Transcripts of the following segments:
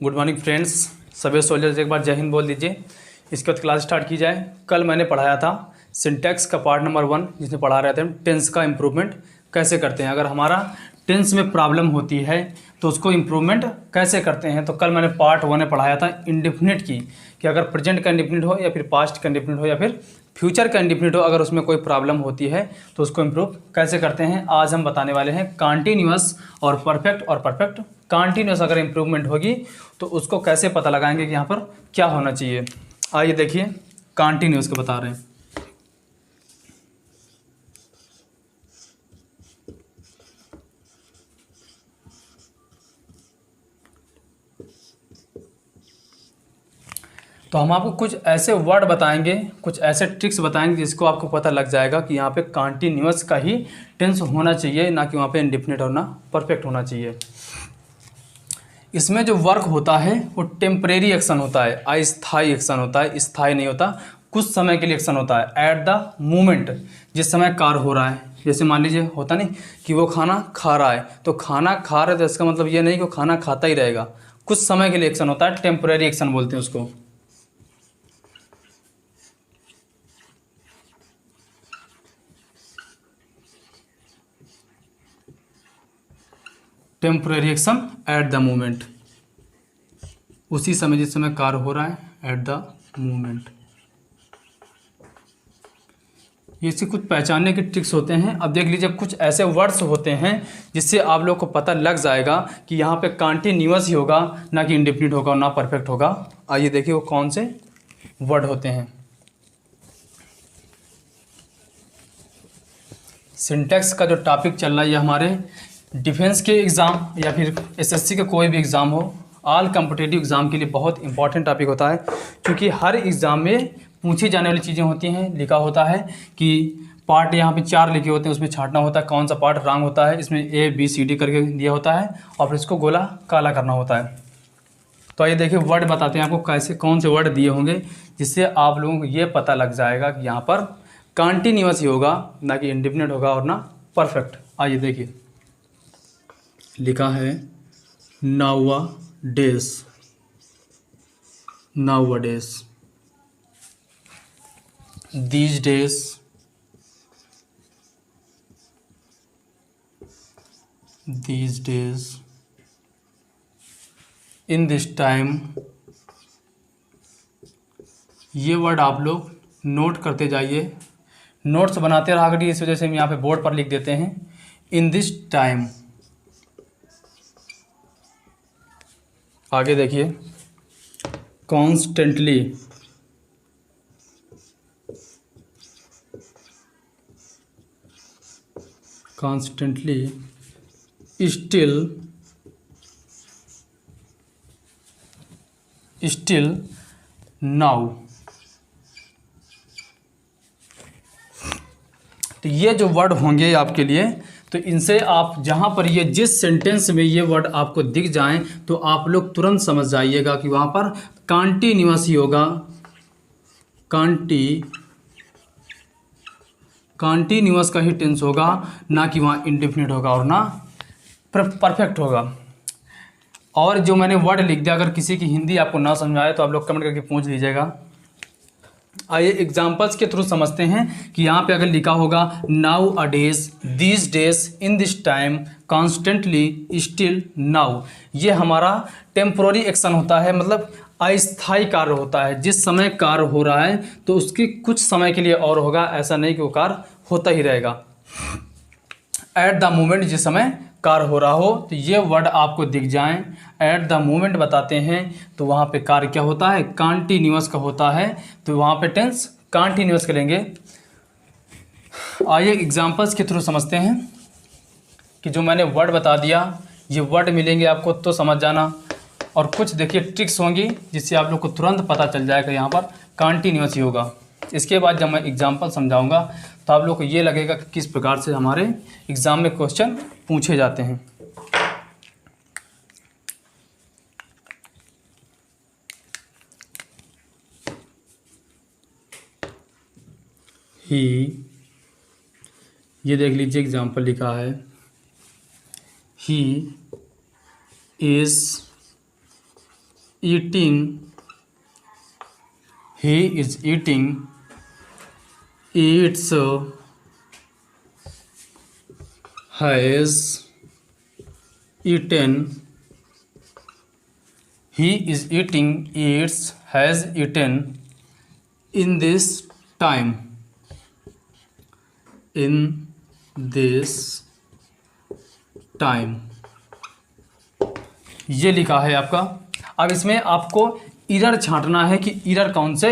Good morning friends. सभी soldiers एक बार जय हिंद बोल दीजिए। इसके बाद क्लास स्टार्ट की जाए। कल मैंने पढ़ाया था सिंटैक्स का पार्ट नंबर 1, जिसमें पढ़ा रहे थे टेंस का इम्प्रूवमेंट कैसे करते हैं। अगर हमारा टेंस में प्रॉब्लम होती है तो उसको इम्प्रूवमेंट कैसे करते हैं। तो कल मैंने पार्ट 1 में पढ़ाया था इंडेफिनिट की, कि अगर प्रेजेंट का इंडेफिनिट हो या फिर पास्ट का इंडेफिनिट हो या फिर फ्यूचर का इंडेफिनिट हो, अगर उसमें कोई प्रॉब्लम होती है तो उसको इम्प्रूव कैसे करते हैं। आज हम बताने वाले हैं कॉन्टीन्यूअस और परफेक्ट कॉन्टीन्यूअस अगर इम्प्रूवमेंट होगी तो उसको कैसे पता लगाएंगे कि यहाँ पर क्या होना चाहिए। आइए देखिए, कॉन्टीन्यूअस को बता रहे हैं। तो हम आपको कुछ ऐसे वर्ड बताएंगे, कुछ ऐसे ट्रिक्स बताएंगे जिसको आपको पता लग जाएगा कि यहाँ पे कॉन्टीन्यूअस का ही टेंस होना चाहिए, ना कि वहाँ पे इंडेफिनिट और ना परफेक्ट होना चाहिए। इसमें जो वर्क होता है वो टेम्परेरी एक्शन होता है, अस्थायी एक्शन होता है, स्थायी नहीं होता। कुछ समय के लिए एक्शन होता है। एट द मोमेंट, जिस समय कार्य हो रहा है। जैसे मान लीजिए होता नहीं कि वो खाना खा रहा है, तो खाना खा रहा है तो इसका मतलब ये नहीं कि वो खाना खाता ही रहेगा। कुछ समय के लिए एक्शन होता है, टेम्परेरी एक्शन बोलते हैं उसको। Temporary action at the moment, उसी समय जिस समय कार्य हो रहा है, एट द मोमेंट। ये इसके कुछ पहचानने के ट्रिक्स होते हैं। अब देख लीजिए, कुछ ऐसे वर्ड्स होते हैं जिससे आप लोग को पता लग जाएगा कि यहाँ पे कॉन्टीन्यूअस ही होगा, ना कि इंडेफिनिट होगा, ना परफेक्ट होगा। आइए देखिए वो कौन से वर्ड होते हैं। सिंटैक्स का जो टॉपिक चल रहा है, ये हमारे डिफेंस के एग्ज़ाम या फिर एसएससी के कोई भी एग्ज़ाम हो, ऑल कॉम्पिटिटिव एग्ज़ाम के लिए बहुत इंपॉर्टेंट टॉपिक होता है। क्योंकि हर एग्ज़ाम में पूछी जाने वाली चीज़ें होती हैं। लिखा होता है कि पार्ट यहाँ पे 4 लिखे होते हैं, उसमें छांटना होता है कौन सा पार्ट रॉन्ग होता है। इसमें ABCD करके दिया होता है और फिर इसको गोला काला करना होता है। तो आइए देखिए वर्ड बताते हैं आपको कैसे, कौन से वर्ड दिए होंगे जिससे आप लोगों को ये पता लग जाएगा कि यहाँ पर कॉन्टीन्यूअस ही होगा, ना कि इंडेफिनिट होगा और ना परफेक्ट। आइए देखिए, लिखा है nowadays, nowadays, these days, these days, in this time। ये वर्ड आप लोग नोट करते जाइए, नोट्स बनाते रहा करिए। इस वजह से हम यहाँ पे बोर्ड पर लिख देते हैं इन दिस टाइम। आगे देखिए, constantly, constantly, still, still, now. तो ये जो वर्ड होंगे आपके लिए, तो इनसे आप जहाँ पर ये जिस सेंटेंस में ये वर्ड आपको दिख जाएं तो आप लोग तुरंत समझ जाइएगा कि वहाँ पर कॉन्टीन्यूअस ही होगा, कॉन्टीन्यूअस का ही टेंस होगा, ना कि वहाँ इंडेफिनिट होगा और ना परफेक्ट होगा। और जो मैंने वर्ड लिख दिया, अगर किसी की हिंदी आपको ना समझ आए तो आप लोग कमेंट करके पूछ लीजिएगा। आइए एग्जाम्पल्स के थ्रू समझते हैं कि यहाँ पे अगर लिखा होगा नाउ अडेज, these days, in this time, constantly, still, now, ये हमारा टेम्पोररी एक्शन होता है, मतलब अस्थायी कार्य होता है। जिस समय कार्य हो रहा है तो उसकी कुछ समय के लिए और होगा, ऐसा नहीं कि वो कार्य होता ही रहेगा। एट द मोमेंट, जिस समय कार्य हो रहा हो, तो ये वर्ड आपको दिख जाएं, एट द मोमेंट बताते हैं तो वहाँ पे कार्य क्या होता है, कॉन्टीन्यूअस का होता है, तो वहाँ पे टेंस कॉन्टीन्यूअस करेंगे। आइए एग्जांपल्स के थ्रू समझते हैं कि जो मैंने वर्ड बता दिया, ये वर्ड मिलेंगे आपको तो समझ जाना। और कुछ देखिए ट्रिक्स होंगी जिससे आप लोग को तुरंत पता चल जाएगा यहाँ पर कॉन्टीन्यूअस ही होगा। इसके बाद जब मैं एग्जांपल समझाऊंगा तो आप लोग को ये लगेगा कि किस प्रकार से हमारे एग्ज़ाम में क्वेश्चन पूछे जाते हैं। ही, ये देख लीजिए एग्जांपल लिखा है, he is eating, he is eating, eats, has eaten, he is eating, eats, has eaten in this time, in this time, ये लिखा है आपका। अब इसमें आपको इरर छांटना है कि इरर कौन से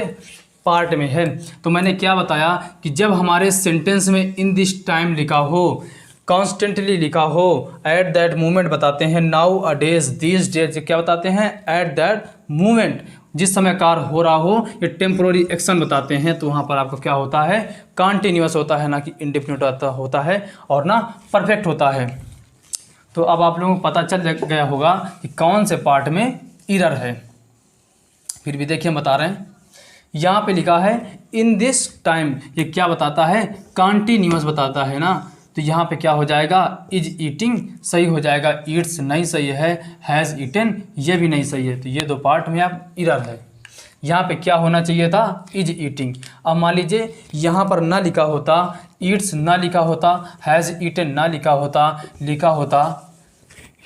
पार्ट में है। तो मैंने क्या बताया कि जब हमारे सेंटेंस में इन दिस टाइम लिखा हो, कॉन्स्टेंटली लिखा हो, एट दैट मोमेंट बताते हैं, now a days, this days, क्या बताते हैं, एट दैट मोमेंट, जिस समय कार्य हो रहा हो, ये टेम्पोररी एक्शन बताते हैं। तो वहाँ पर आपको क्या होता है, कॉन्टिन्यूअस होता है, ना कि इंडेफिनिट होता है और ना परफेक्ट होता है। तो अब आप लोगों को पता चल गया होगा कि कौन से पार्ट में इरर है। फिर भी देखिए हम बता रहे हैं, यहाँ पे लिखा है इन दिस टाइम, ये क्या बताता है, कॉन्टिन्यूअस बताता है ना। तो यहाँ पे क्या हो जाएगा, इज ईटिंग सही हो जाएगा, ईट्स नहीं सही है, हैज़ ईटन ये भी नहीं सही है। तो ये दो पार्ट में आप इरर है। यहाँ पे क्या होना चाहिए था, इज ईटिंग। अब मान लीजिए यहाँ पर ना लिखा होता, ईट्स ना लिखा होता, हैज़ ईटन ना लिखा होता, लिखा होता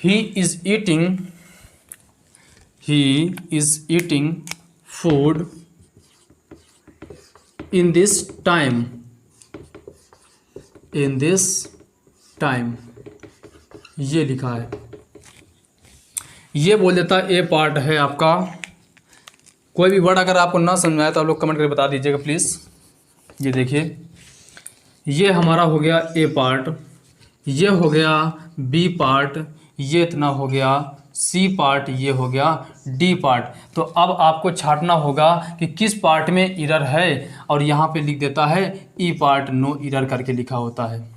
he is eating food in this time, ये लिखा है। ये बोल देता ए पार्ट है आपका। कोई भी वर्ड अगर आपको ना समझ में आए तो आप लोग कमेंट करके बता दीजिएगा प्लीज़। ये देखिए, ये हमारा हो गया ए पार्ट, ये हो गया बी पार्ट, ये इतना हो गया सी पार्ट, ये हो गया डी पार्ट। तो अब आपको छांटना होगा कि किस पार्ट में इरर है, और यहाँ पे लिख देता है ई पार्ट, नो इरर करके लिखा होता है।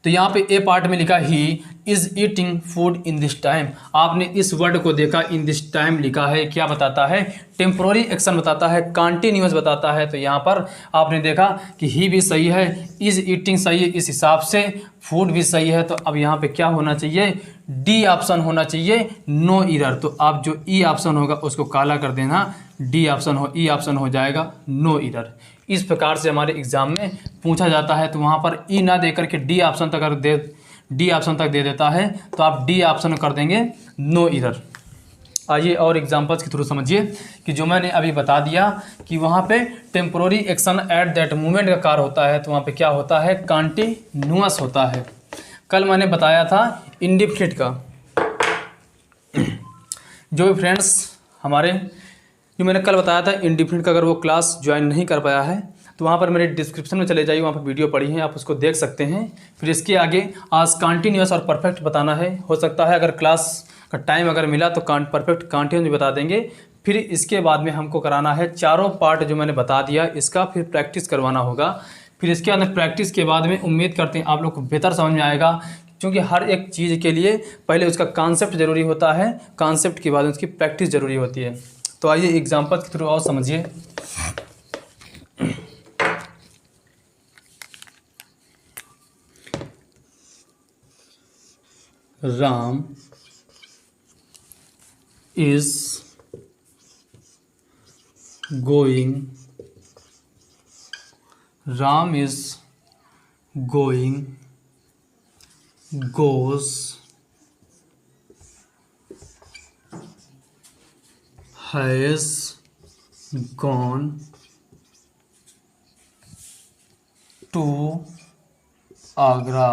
तो यहाँ पे ए पार्ट में लिखा he is eating food in this time. आपने इस वर्ड को देखा, इन दिस टाइम लिखा है, क्या बताता है, टेम्पोररी एक्शन बताता है, कॉन्टिन्यूअस बताता है। तो यहाँ पर आपने देखा कि ही भी सही है, इज़ ईटिंग सही है, इस हिसाब से फूड भी सही है। तो अब यहाँ पे क्या होना चाहिए, डी ऑप्शन होना चाहिए, नो इरर। तो आप जो ई ऑप्शन होगा उसको काला कर देना, डी ऑप्शन हो, ई ऑप्शन हो जाएगा नो इरर। इस प्रकार से हमारे एग्जाम में पूछा जाता है। तो वहाँ पर ई ना दे करके डी ऑप्शन तक अगर डी ऑप्शन तक दे देता है तो आप डी ऑप्शन कर देंगे नो इरर। आइए और एग्जांपल्स के थ्रू समझिए कि जो मैंने अभी बता दिया कि वहाँ पे temporary action at that moment का कार्य होता है, तो वहाँ पे क्या होता है, कॉन्टिन्यूअस होता है। कल मैंने बताया था इंडेफिनिट का। जो भी फ्रेंड्स हमारे, जो मैंने कल बताया था इंडेफिनिट का, अगर वो क्लास ज्वाइन नहीं कर पाया है तो वहाँ पर मेरे डिस्क्रिप्शन में चले जाइए, वहाँ पर वीडियो पड़ी है, आप उसको देख सकते हैं। फिर इसके आगे आज कॉन्टिन्यूअस और परफेक्ट बताना है। हो सकता है अगर क्लास का टाइम अगर मिला तो परफेक्ट कॉन्टिन्यूअस बता देंगे। फिर इसके बाद में हमको कराना है चारों पार्ट जो मैंने बता दिया इसका, फिर प्रैक्टिस करवाना होगा। फिर इसके बाद प्रैक्टिस के बाद में उम्मीद करते हैं आप लोग को बेहतर समझ में आएगा, क्योंकि हर एक चीज़ के लिए पहले उसका कॉन्सेप्ट ज़रूरी होता है, कॉन्सेप्ट के बाद उसकी प्रैक्टिस ज़रूरी होती है। तो आइए एग्जाम्पल के थ्रू और समझिए। Ram is going, Ram is going, goes, has gone to Agra,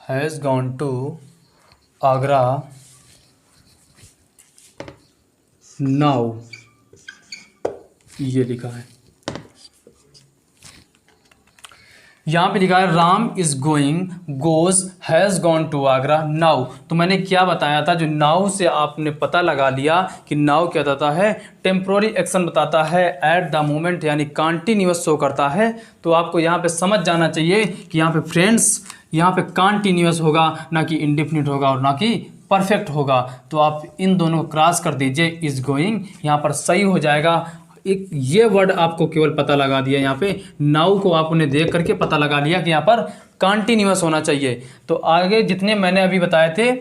has gone to Agra now, ये लिखा है। यहाँ पे लिखा है Ram is going, goes, has gone to Agra now. तो मैंने क्या बताया था, जो नाउ से आपने पता लगा लिया कि नाउ क्या बताता है, टेम्पोररी एक्शन बताता है, एट द मोमेंट यानी कॉन्टिन्यूअस शो करता है। तो आपको यहाँ पे समझ जाना चाहिए कि यहाँ पे फ्रेंड्स, यहाँ पे कॉन्टिन्यूअस होगा, ना कि इंडेफिनिट होगा और ना कि परफेक्ट होगा। तो आप इन दोनों को क्रॉस कर दीजिए, इज गोइंग यहाँ पर सही हो जाएगा। एक ये वर्ड आपको केवल पता लगा दिया, यहाँ पे नाउ को आपने देख करके पता लगा लिया कि यहाँ पर कॉन्टिन्यूअस होना चाहिए। तो आगे जितने मैंने अभी बताए थे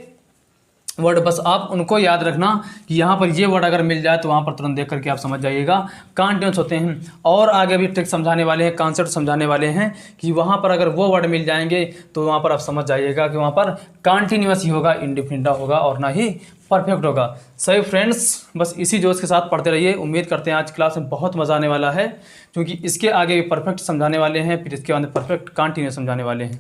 वर्ड, बस आप उनको याद रखना कि यहाँ पर ये वर्ड अगर मिल जाए तो वहाँ पर तुरंत देख करके आप समझ जाइएगा कॉन्टिन्यूस होते हैं। और आगे भी ट्रिक समझाने वाले हैं, कॉन्सेप्ट समझाने वाले हैं कि वहाँ पर अगर वो वर्ड मिल जाएंगे तो वहाँ पर आप समझ जाइएगा कि वहाँ पर कॉन्टिन्यूस ही होगा, इंडिफिनिट होगा और ना ही परफेक्ट होगा। सही फ्रेंड्स, बस इसी जोश के साथ पढ़ते रहिए। उम्मीद करते हैं आज क्लास में बहुत मज़ा आने वाला है, क्योंकि इसके आगे भी परफेक्ट समझाने वाले हैं, फिर इसके बाद परफेक्ट कॉन्टिन्यूस समझाने वाले हैं।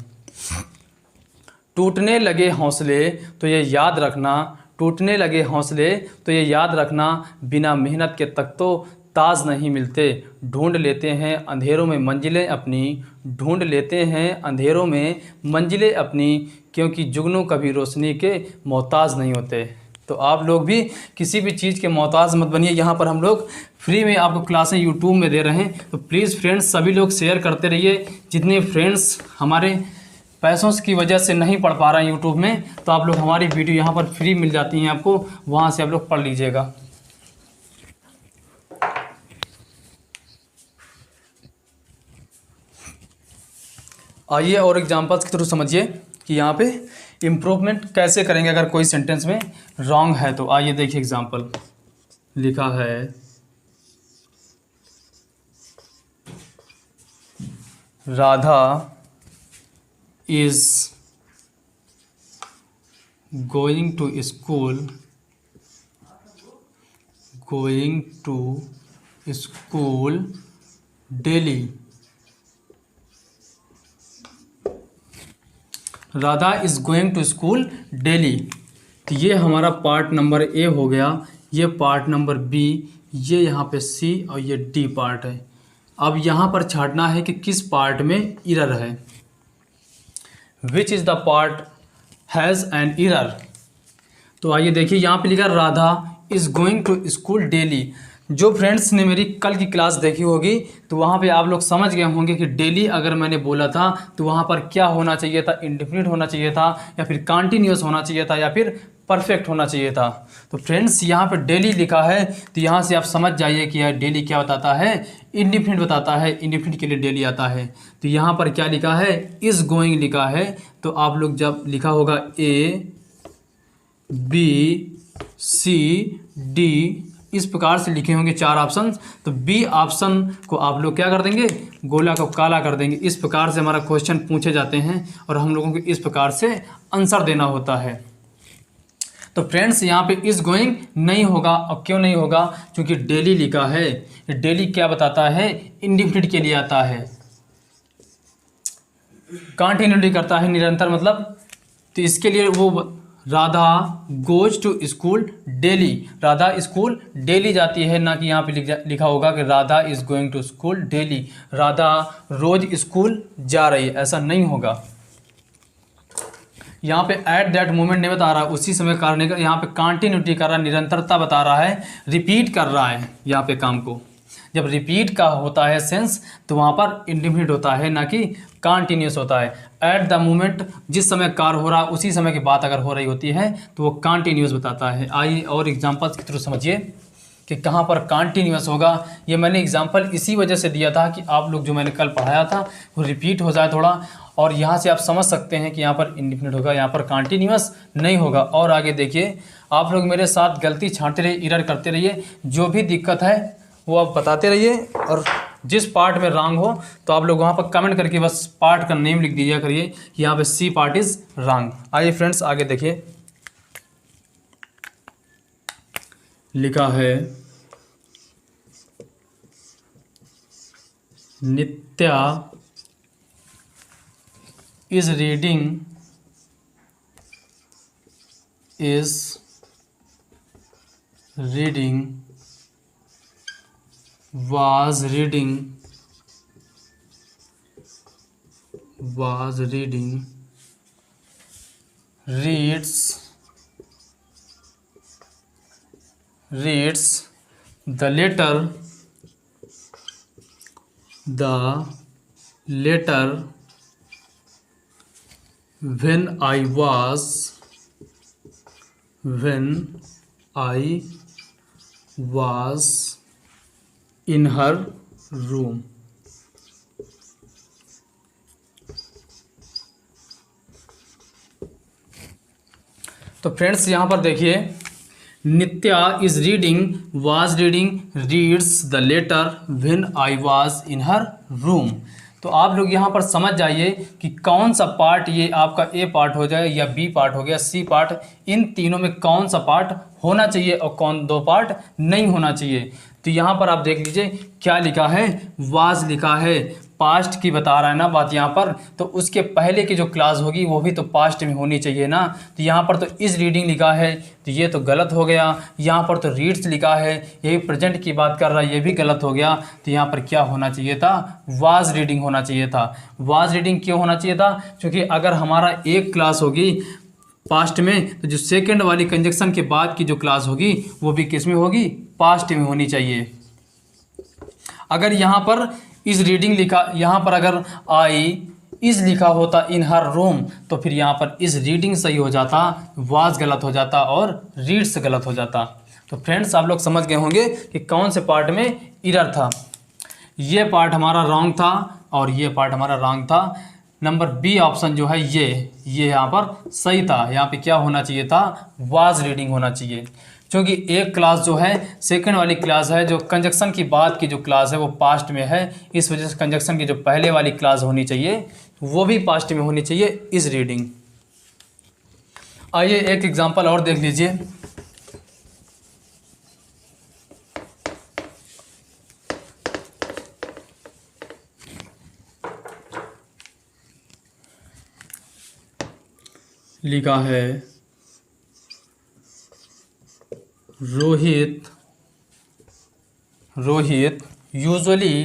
टूटने लगे हौसले तो ये याद रखना, टूटने लगे हौसले तो ये याद रखना, बिना मेहनत के तक तो ताज नहीं मिलते, ढूंढ लेते हैं अंधेरों में मंजिलें अपनी, ढूंढ लेते हैं अंधेरों में मंजिलें अपनी, क्योंकि जुगनू कभी रोशनी के मोहताज नहीं होते। तो आप लोग भी किसी भी चीज़ के मोहताज मत बनिए। यहाँ पर हम लोग फ्री में आपको क्लासें यूट्यूब में दे रहे हैं, तो प्लीज़ फ्रेंड्स सभी लोग शेयर करते रहिए। जितने फ्रेंड्स हमारे पैसों की वजह से नहीं पढ़ पा रहे हैं यूट्यूब में, तो आप लोग हमारी वीडियो यहाँ पर फ्री मिल जाती हैं आपको, वहाँ से आप लोग पढ़ लीजिएगा। आइए और एग्जांपल्स के थ्रू समझिए कि यहाँ पे इम्प्रूवमेंट कैसे करेंगे अगर कोई सेंटेंस में रॉन्ग है तो। आइए देखिए एग्जांपल लिखा है, Radha is going to school, going to school daily. Radha is going to school daily. तो ये हमारा पार्ट नंबर ए हो गया, ये पार्ट नंबर बी, ये यहाँ पे सी और ये डी पार्ट है। अब यहाँ पर छांटना है कि किस पार्ट में इरर है, which is the part has an error. तो आइए देखिए यहाँ पे लिखा Radha is going to school daily. जो फ्रेंड्स ने मेरी कल की क्लास देखी होगी तो वहाँ पे आप लोग समझ गए होंगे कि डेली अगर मैंने बोला था तो वहाँ पर क्या होना चाहिए था, इंडेफिनिट होना चाहिए था या फिर कॉन्टिन्यूस होना चाहिए था या फिर परफेक्ट होना चाहिए था। तो फ्रेंड्स यहाँ पे डेली लिखा है तो यहाँ से आप समझ जाइए कि यह डेली क्या बताता है, इंडेफिनिट बताता है। इंडेफिनिट के लिए डेली आता है। तो यहाँ पर क्या लिखा है, इज़ गोइंग लिखा है। तो आप लोग जब लिखा होगा ए बी सी डी, इस प्रकार से लिखे होंगे 4 ऑप्शन, तो बी ऑप्शन को आप लोग क्या कर देंगे, गोला को काला कर देंगे। इस प्रकार से हमारा क्वेश्चन पूछे जाते हैं और हम लोगों को इस प्रकार से आंसर देना होता है। तो फ्रेंड्स यहाँ पे इज़ गोइंग नहीं होगा। और क्यों नहीं होगा, क्योंकि डेली लिखा है। डेली क्या बताता है, इंडेफिनिट के लिए आता है, कंटिन्यूटी करता है, निरंतर मतलब। तो इसके लिए वो Radha goes to school daily, Radha school daily जाती है, ना कि यहाँ पे लिखा होगा कि Radha is going to school daily, Radha रोज स्कूल जा रही है, ऐसा नहीं होगा। यहाँ पे एट दैट मोमेंट नहीं बता रहा, उसी समय करने का, यहाँ पे कंटिन्यूटी कर रहा है, निरंतरता बता रहा है, रिपीट कर रहा है यहाँ पे काम को। जब रिपीट का होता है सेंस तो वहाँ पर इंडेफिनिट होता है, ना कि कॉन्टिन्यूस होता है। एट द मोमेंट जिस समय कार्य हो रहा है उसी समय की बात अगर हो रही होती है तो वो कॉन्टिन्यूस बताता है। आइए और एग्जांपल्स के थ्रू समझिए कि कहाँ पर कॉन्टिन्यूस होगा। ये मैंने एग्जांपल इसी वजह से दिया था कि आप लोग जो मैंने कल पढ़ाया था वो रिपीट हो जाए थोड़ा, और यहाँ से आप समझ सकते हैं कि यहाँ पर इंडेफिनिट होगा, यहाँ पर कॉन्टिन्यूस नहीं होगा। और आगे देखिए, आप लोग मेरे साथ गलती छांटते रहिए, इरर करते रहिए, जो भी दिक्कत है वो आप बताते रहिए, और जिस पार्ट में रॉन्ग हो तो आप लोग वहाँ पर कमेंट करके बस पार्ट का नेम लिख दीजिए करिए कि यहाँ पे सी पार्ट इज़ रॉन्ग। आइए फ्रेंड्स आगे देखिए, लिखा है Nitya is reading, was reading, reads the letter when I was in her room। तो फ्रेंड्स यहाँ पर देखिए, Nitya is reading, was reading, reads the letter when I was in her room. तो आप लोग यहाँ पर समझ जाइए कि कौन सा पार्ट ये आपका ए पार्ट हो जाए या बी पार्ट हो गया सी पार्ट, इन तीनों में कौन सा पार्ट होना चाहिए और कौन दो पार्ट नहीं होना चाहिए। तो यहाँ पर आप देख लीजिए क्या लिखा है, वाज लिखा है, पास्ट की बता रहा है ना बात यहाँ पर, तो उसके पहले की जो क्लास होगी वो भी तो पास्ट में होनी चाहिए ना। तो यहाँ पर तो इज रीडिंग लिखा है, तो ये तो गलत हो गया। यहाँ पर तो रीड्स लिखा है, ये प्रेजेंट की बात कर रहा है, ये भी गलत हो गया। तो यहाँ पर क्या होना चाहिए था, वाज रीडिंग होना चाहिए था। वाज रीडिंग क्यों होना चाहिए था, क्योंकि अगर हमारा एक क्लास होगी पास्ट में, तो जो सेकंड वाली कंजक्शन के बाद की जो क्लास होगी वो भी किस में होगी, पास्ट में होनी चाहिए। अगर यहाँ पर इज रीडिंग लिखा, यहाँ पर अगर आई इज लिखा होता इन हर रूम, तो फिर यहाँ पर इज रीडिंग सही हो जाता, वाज गलत हो जाता और रीड्स गलत हो जाता। तो फ्रेंड्स आप लोग समझ गए होंगे कि कौन से पार्ट में एरर था। ये पार्ट हमारा रॉन्ग था और ये पार्ट हमारा रॉन्ग था। नंबर बी ऑप्शन जो है ये यहाँ पर सही था। यहाँ पे क्या होना चाहिए था, वाज रीडिंग होना चाहिए, क्योंकि एक क्लास जो है सेकंड वाली क्लास है, जो कंजक्शन की बाद की जो क्लास है वो पास्ट में है, इस वजह से कंजक्शन की जो पहले वाली क्लास होनी चाहिए वो भी पास्ट में होनी चाहिए, इज रीडिंग। आइए एक एग्जांपल और देख लीजिए। लिखा है Rohit usually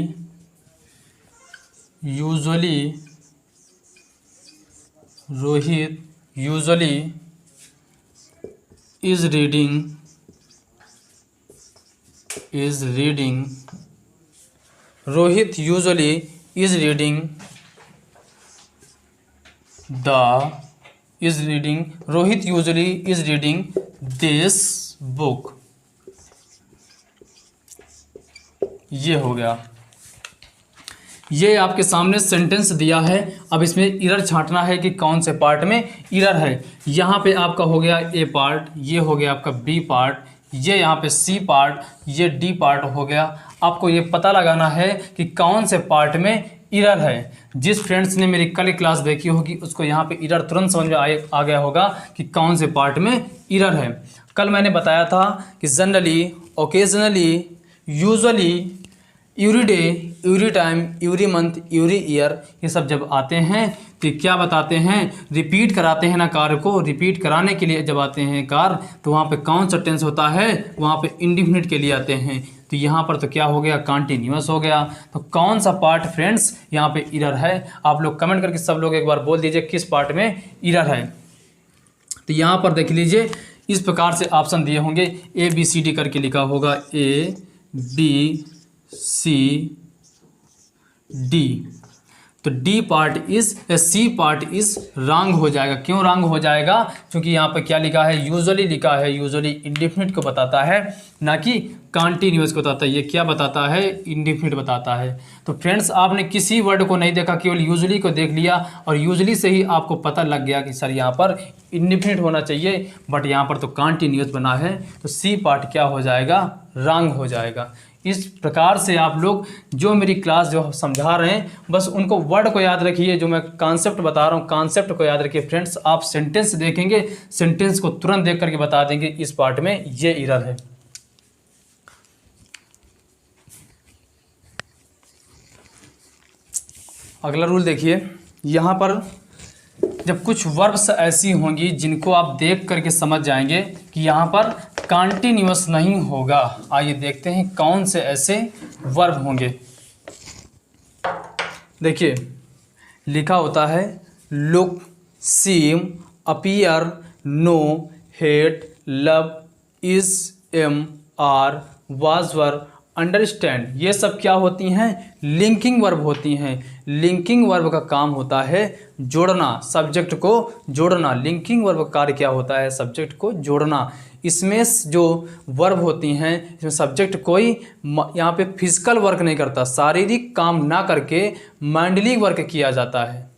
is reading Rohit usually is reading this book. ये हो गया, ये आपके सामने सेंटेंस दिया है। अब इसमें एरर छांटना है कि कौन से पार्ट में एरर है। यहाँ पे आपका हो गया ए पार्ट, ये हो गया आपका बी पार्ट, ये यहाँ पे सी पार्ट, ये डी पार्ट हो गया। आपको ये पता लगाना है कि कौन से पार्ट में एरर है। जिस फ्रेंड्स ने मेरी कल क्लास देखी होगी उसको यहाँ पे एरर तुरंत समझ में आ गया होगा कि कौन से पार्ट में एरर है। कल मैंने बताया था कि generally, occasionally, usually, every day, every time, every month, every year, ये सब जब आते हैं तो क्या बताते हैं, रिपीट कराते हैं ना कार्य को। रिपीट कराने के लिए जब आते हैं कार्य तो वहाँ पे कौन सा टेंस होता है, वहाँ पे इंडिफिनिट के लिए आते हैं। तो यहाँ पर तो क्या हो गया, कॉन्टिन्यूअस हो गया। तो कौन सा पार्ट फ्रेंड्स यहाँ पे एरर है, आप लोग कमेंट करके सब लोग एक बार बोल दीजिए किस पार्ट में एरर है। तो यहाँ पर देख लीजिए इस प्रकार से ऑप्शन दिए होंगे, ए बी सी डी करके लिखा होगा, ए बी सी डी। तो D part is, C part is wrong हो जाएगा। क्यों रॉन्ग हो जाएगा, क्योंकि यहाँ पर क्या लिखा है, यूजुअली लिखा है। यूजुअली इंडेफिनिट को बताता है, ना कि कॉन्टिन्यूअस को बताता है। ये क्या बताता है, इंडेफिनिट बताता है। तो फ्रेंड्स आपने किसी वर्ड को नहीं देखा, केवल यूजुअली को देख लिया और यूजुअली से ही आपको पता लग गया कि सर यहाँ पर इंडेफिनिट होना चाहिए, बट यहाँ पर तो कॉन्टिन्यूअस बना है। तो सी पार्ट क्या हो जाएगा, रॉन्ग हो जाएगा। इस प्रकार से आप लोग जो मेरी क्लास जो समझा रहे हैं, बस उनको वर्ड को याद रखिए। जो मैं कॉन्सेप्ट बता रहा हूँ कॉन्सेप्ट को याद रखिए फ्रेंड्स। आप सेंटेंस देखेंगे, सेंटेंस को तुरंत देख करके बता देंगे इस पार्ट में ये एरर है। अगला रूल देखिए, यहाँ पर जब कुछ वर्ब्स ऐसी होंगी जिनको आप देख करके समझ जाएंगे कि यहाँ पर कॉन्टिन्यूअस नहीं होगा। आइए देखते हैं कौन से ऐसे वर्ब होंगे। देखिए लिखा होता है look, seem, appear, know, hate, love, is, am, are, was were, understand. ये सब क्या होती हैं, लिंकिंग वर्ब होती हैं। लिंकिंग वर्ब का काम होता है जोड़ना, सब्जेक्ट को जोड़ना। लिंकिंग वर्ब का कार्य क्या होता है, सब्जेक्ट को जोड़ना। इसमें जो वर्ब होती हैं इसमें सब्जेक्ट कोई यहाँ पे फिजिकल वर्क नहीं करता, शारीरिक काम ना करके माइंडली वर्क किया जाता है।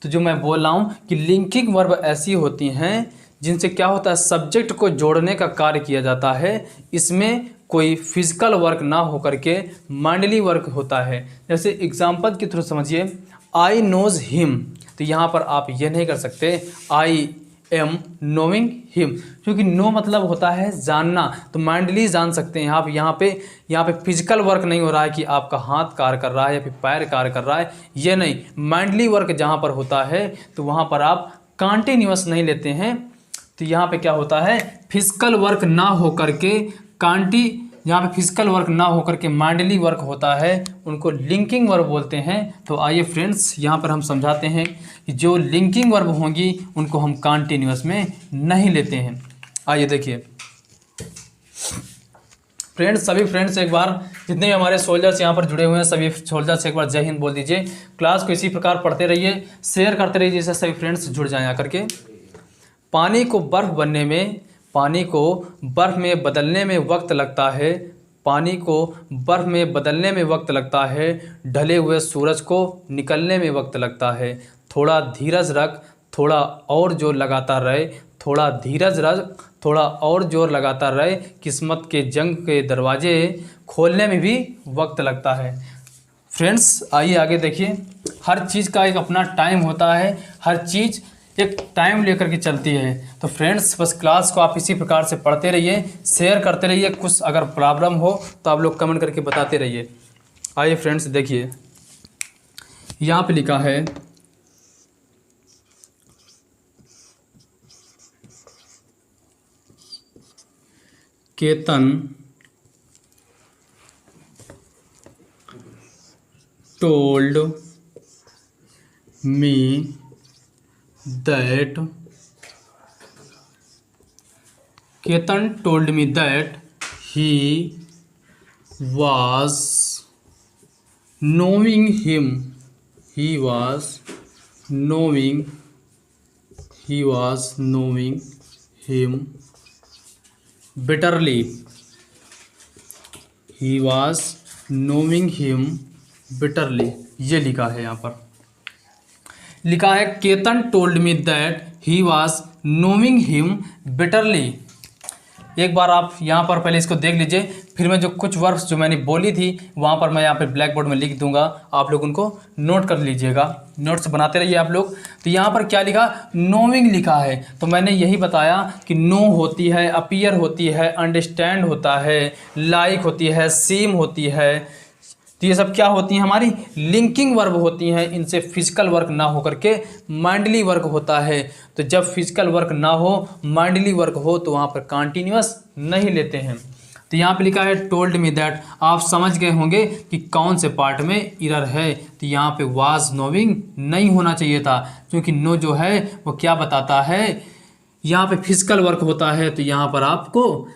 तो जो मैं बोल रहा हूँ कि लिंकिंग वर्ब ऐसी होती हैं जिनसे क्या होता है, सब्जेक्ट को जोड़ने का कार्य किया जाता है। इसमें कोई फिजिकल वर्क ना होकर के माइंडली वर्क होता है। जैसे एग्जाम्पल के थ्रू समझिए, आई नोज हिम, तो यहाँ पर आप ये नहीं कर सकते आई एम नोइंग हिम, क्योंकि नो मतलब होता है जानना, तो माइंडली जान सकते हैं आप। यहाँ पे फिजिकल वर्क नहीं हो रहा है कि आपका हाथ कार्य कर रहा है या फिर पैर कार्य कर रहा है, ये नहीं। माइंडली वर्क जहाँ पर होता है तो वहाँ पर आप कॉन्टिन्यूअस नहीं लेते हैं। तो यहाँ पे क्या होता है, फिजिकल वर्क ना हो करके यहाँ पे फिजिकल वर्क ना होकर के माइंडली वर्क होता है, उनको लिंकिंग वर्ब बोलते हैं। तो आइए फ्रेंड्स यहाँ पर हम समझाते हैं कि जो लिंकिंग वर्ब होंगी उनको हम कॉन्टिन्यूअस में नहीं लेते हैं। आइए देखिए फ्रेंड्स, सभी फ्रेंड्स एक बार, जितने भी हमारे सोल्जर्स यहाँ पर जुड़े हुए हैं सभी सोल्जर्स एक बार जय हिंद बोल दीजिए। क्लास को इसी प्रकार पढ़ते रहिए, शेयर करते रहिए, जिससे सभी फ्रेंड्स जुड़ जाएँ आकर के। पानी को बर्फ़ में बदलने में वक्त लगता है, पानी को बर्फ़ में बदलने में वक्त लगता है, ढले हुए सूरज को निकलने में वक्त लगता है। थोड़ा धीरज रख, थोड़ा और जोर लगाता रहे, थोड़ा धीरज रख, थोड़ा और जोर लगाता रहे, किस्मत के जंग के दरवाजे खोलने में भी वक्त लगता है। फ्रेंड्स आइए आगे देखिए, हर चीज़ का एक अपना टाइम होता है, हर चीज़ एक टाइम लेकर के चलती है। तो फ्रेंड्स बस क्लास को आप इसी प्रकार से पढ़ते रहिए, शेयर करते रहिए, कुछ अगर प्रॉब्लम हो तो आप लोग कमेंट करके बताते रहिए। आइए फ्रेंड्स देखिए, यहाँ पे लिखा है Ketan told me that Ketan told me that he was knowing him bitterly. He was knowing him bitterly, ये लिखा है यहाँ पर, लिखा है Ketan told me that he was knowing him bitterly. एक बार आप यहाँ पर पहले इसको देख लीजिए, फिर मैं जो कुछ वर्ब्स जो मैंने बोली थी वहाँ पर मैं यहाँ पर ब्लैक बोर्ड में लिख दूंगा, आप लोग उनको नोट कर लीजिएगा, नोट्स बनाते रहिए आप लोग। तो यहाँ पर क्या लिखा, नोइंग लिखा है, तो मैंने यही बताया कि नो होती है, अपीयर होती है, अंडरस्टैंड होता है, लाइक होती है, सीम होती है, तो ये सब क्या होती हैं, हमारी लिंकिंग वर्ब होती हैं। इनसे फिजिकल वर्क ना हो करके माइंडली वर्क होता है। तो जब फिजिकल वर्क ना हो, माइंडली वर्क हो, तो वहाँ पर कॉन्टिन्यूअस नहीं लेते हैं। तो यहाँ पे लिखा है टोल्ड मी दैट, आप समझ गए होंगे कि कौन से पार्ट में एरर है। तो यहाँ पे वाज नोइंग नहीं होना चाहिए था, क्योंकि नो जो है वो क्या बताता है, यहाँ पे फिजिकल वर्क होता है। तो यहाँ पर आपको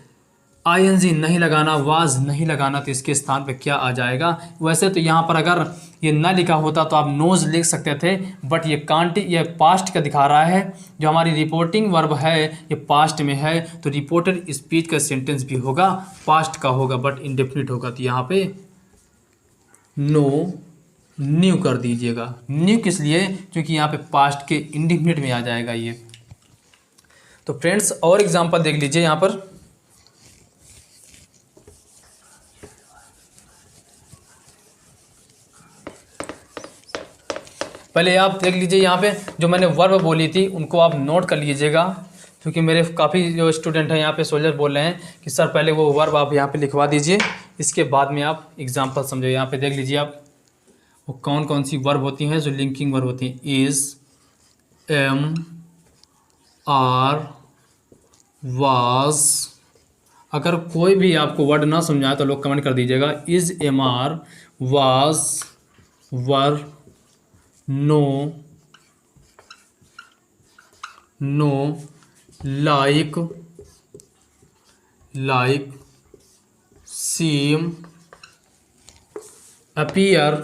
आईएनजी नहीं लगाना, वाज नहीं लगाना, तो इसके स्थान पे क्या आ जाएगा। वैसे तो यहाँ पर अगर ये ना लिखा होता तो आप नोज लिख सकते थे, बट ये पास्ट का दिखा रहा है। जो हमारी रिपोर्टिंग वर्ब है ये पास्ट में है, तो रिपोर्टेड स्पीच का सेंटेंस भी होगा पास्ट का होगा, बट इंडेफिनिट होगा। तो यहाँ पे नो न्यू कर दीजिएगा। न्यू किस लिए, क्योंकि यहाँ पे पास्ट के इंडेफिनिट में आ जाएगा ये। तो फ्रेंड्स और एग्जाम्पल देख लीजिए यहाँ पर, पहले आप देख लीजिए यहाँ पे जो मैंने वर्ब बोली थी उनको आप नोट कर लीजिएगा, क्योंकि मेरे काफ़ी जो स्टूडेंट हैं यहाँ पे सोल्जर बोल रहे हैं कि सर पहले वो वर्ब आप यहाँ पे लिखवा दीजिए, इसके बाद में आप एग्जांपल समझो। यहाँ पे देख लीजिए आप वो कौन कौन सी वर्ब होती हैं जो लिंकिंग वर्ब होती हैं। Is, am, are, was. अगर कोई भी आपको वर्ड ना समझाए तो लोग कमेंट कर दीजिएगा। Is, am, are, was, were, know, like, seem, appear,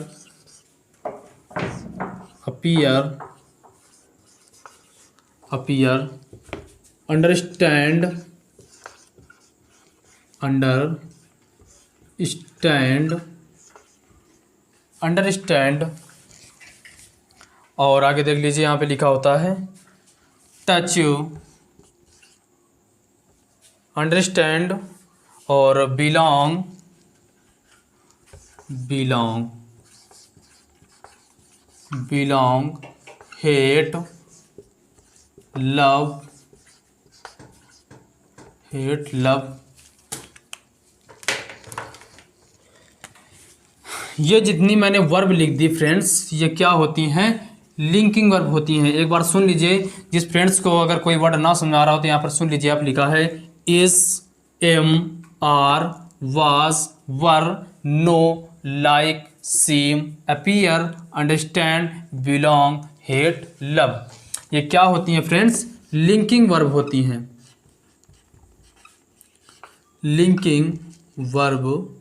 understand, और आगे देख लीजिए यहाँ पे लिखा होता है टच यू, अंडरस्टैंड और बिलोंग, हेट, लव, ये जितनी मैंने वर्ब लिख दी फ्रेंड्स, ये क्या होती हैं? लिंकिंग वर्ब होती हैं। एक बार सुन लीजिए, जिस फ्रेंड्स को अगर कोई वर्ड ना समझ आ रहा हो तो यहाँ पर सुन लीजिए। आप लिखा है is, am, are, was, were, know, like, seem, appear, understand, belong, hate, love. ये क्या होती हैं फ्रेंड्स? लिंकिंग वर्ब होती हैं। लिंकिंग वर्ब,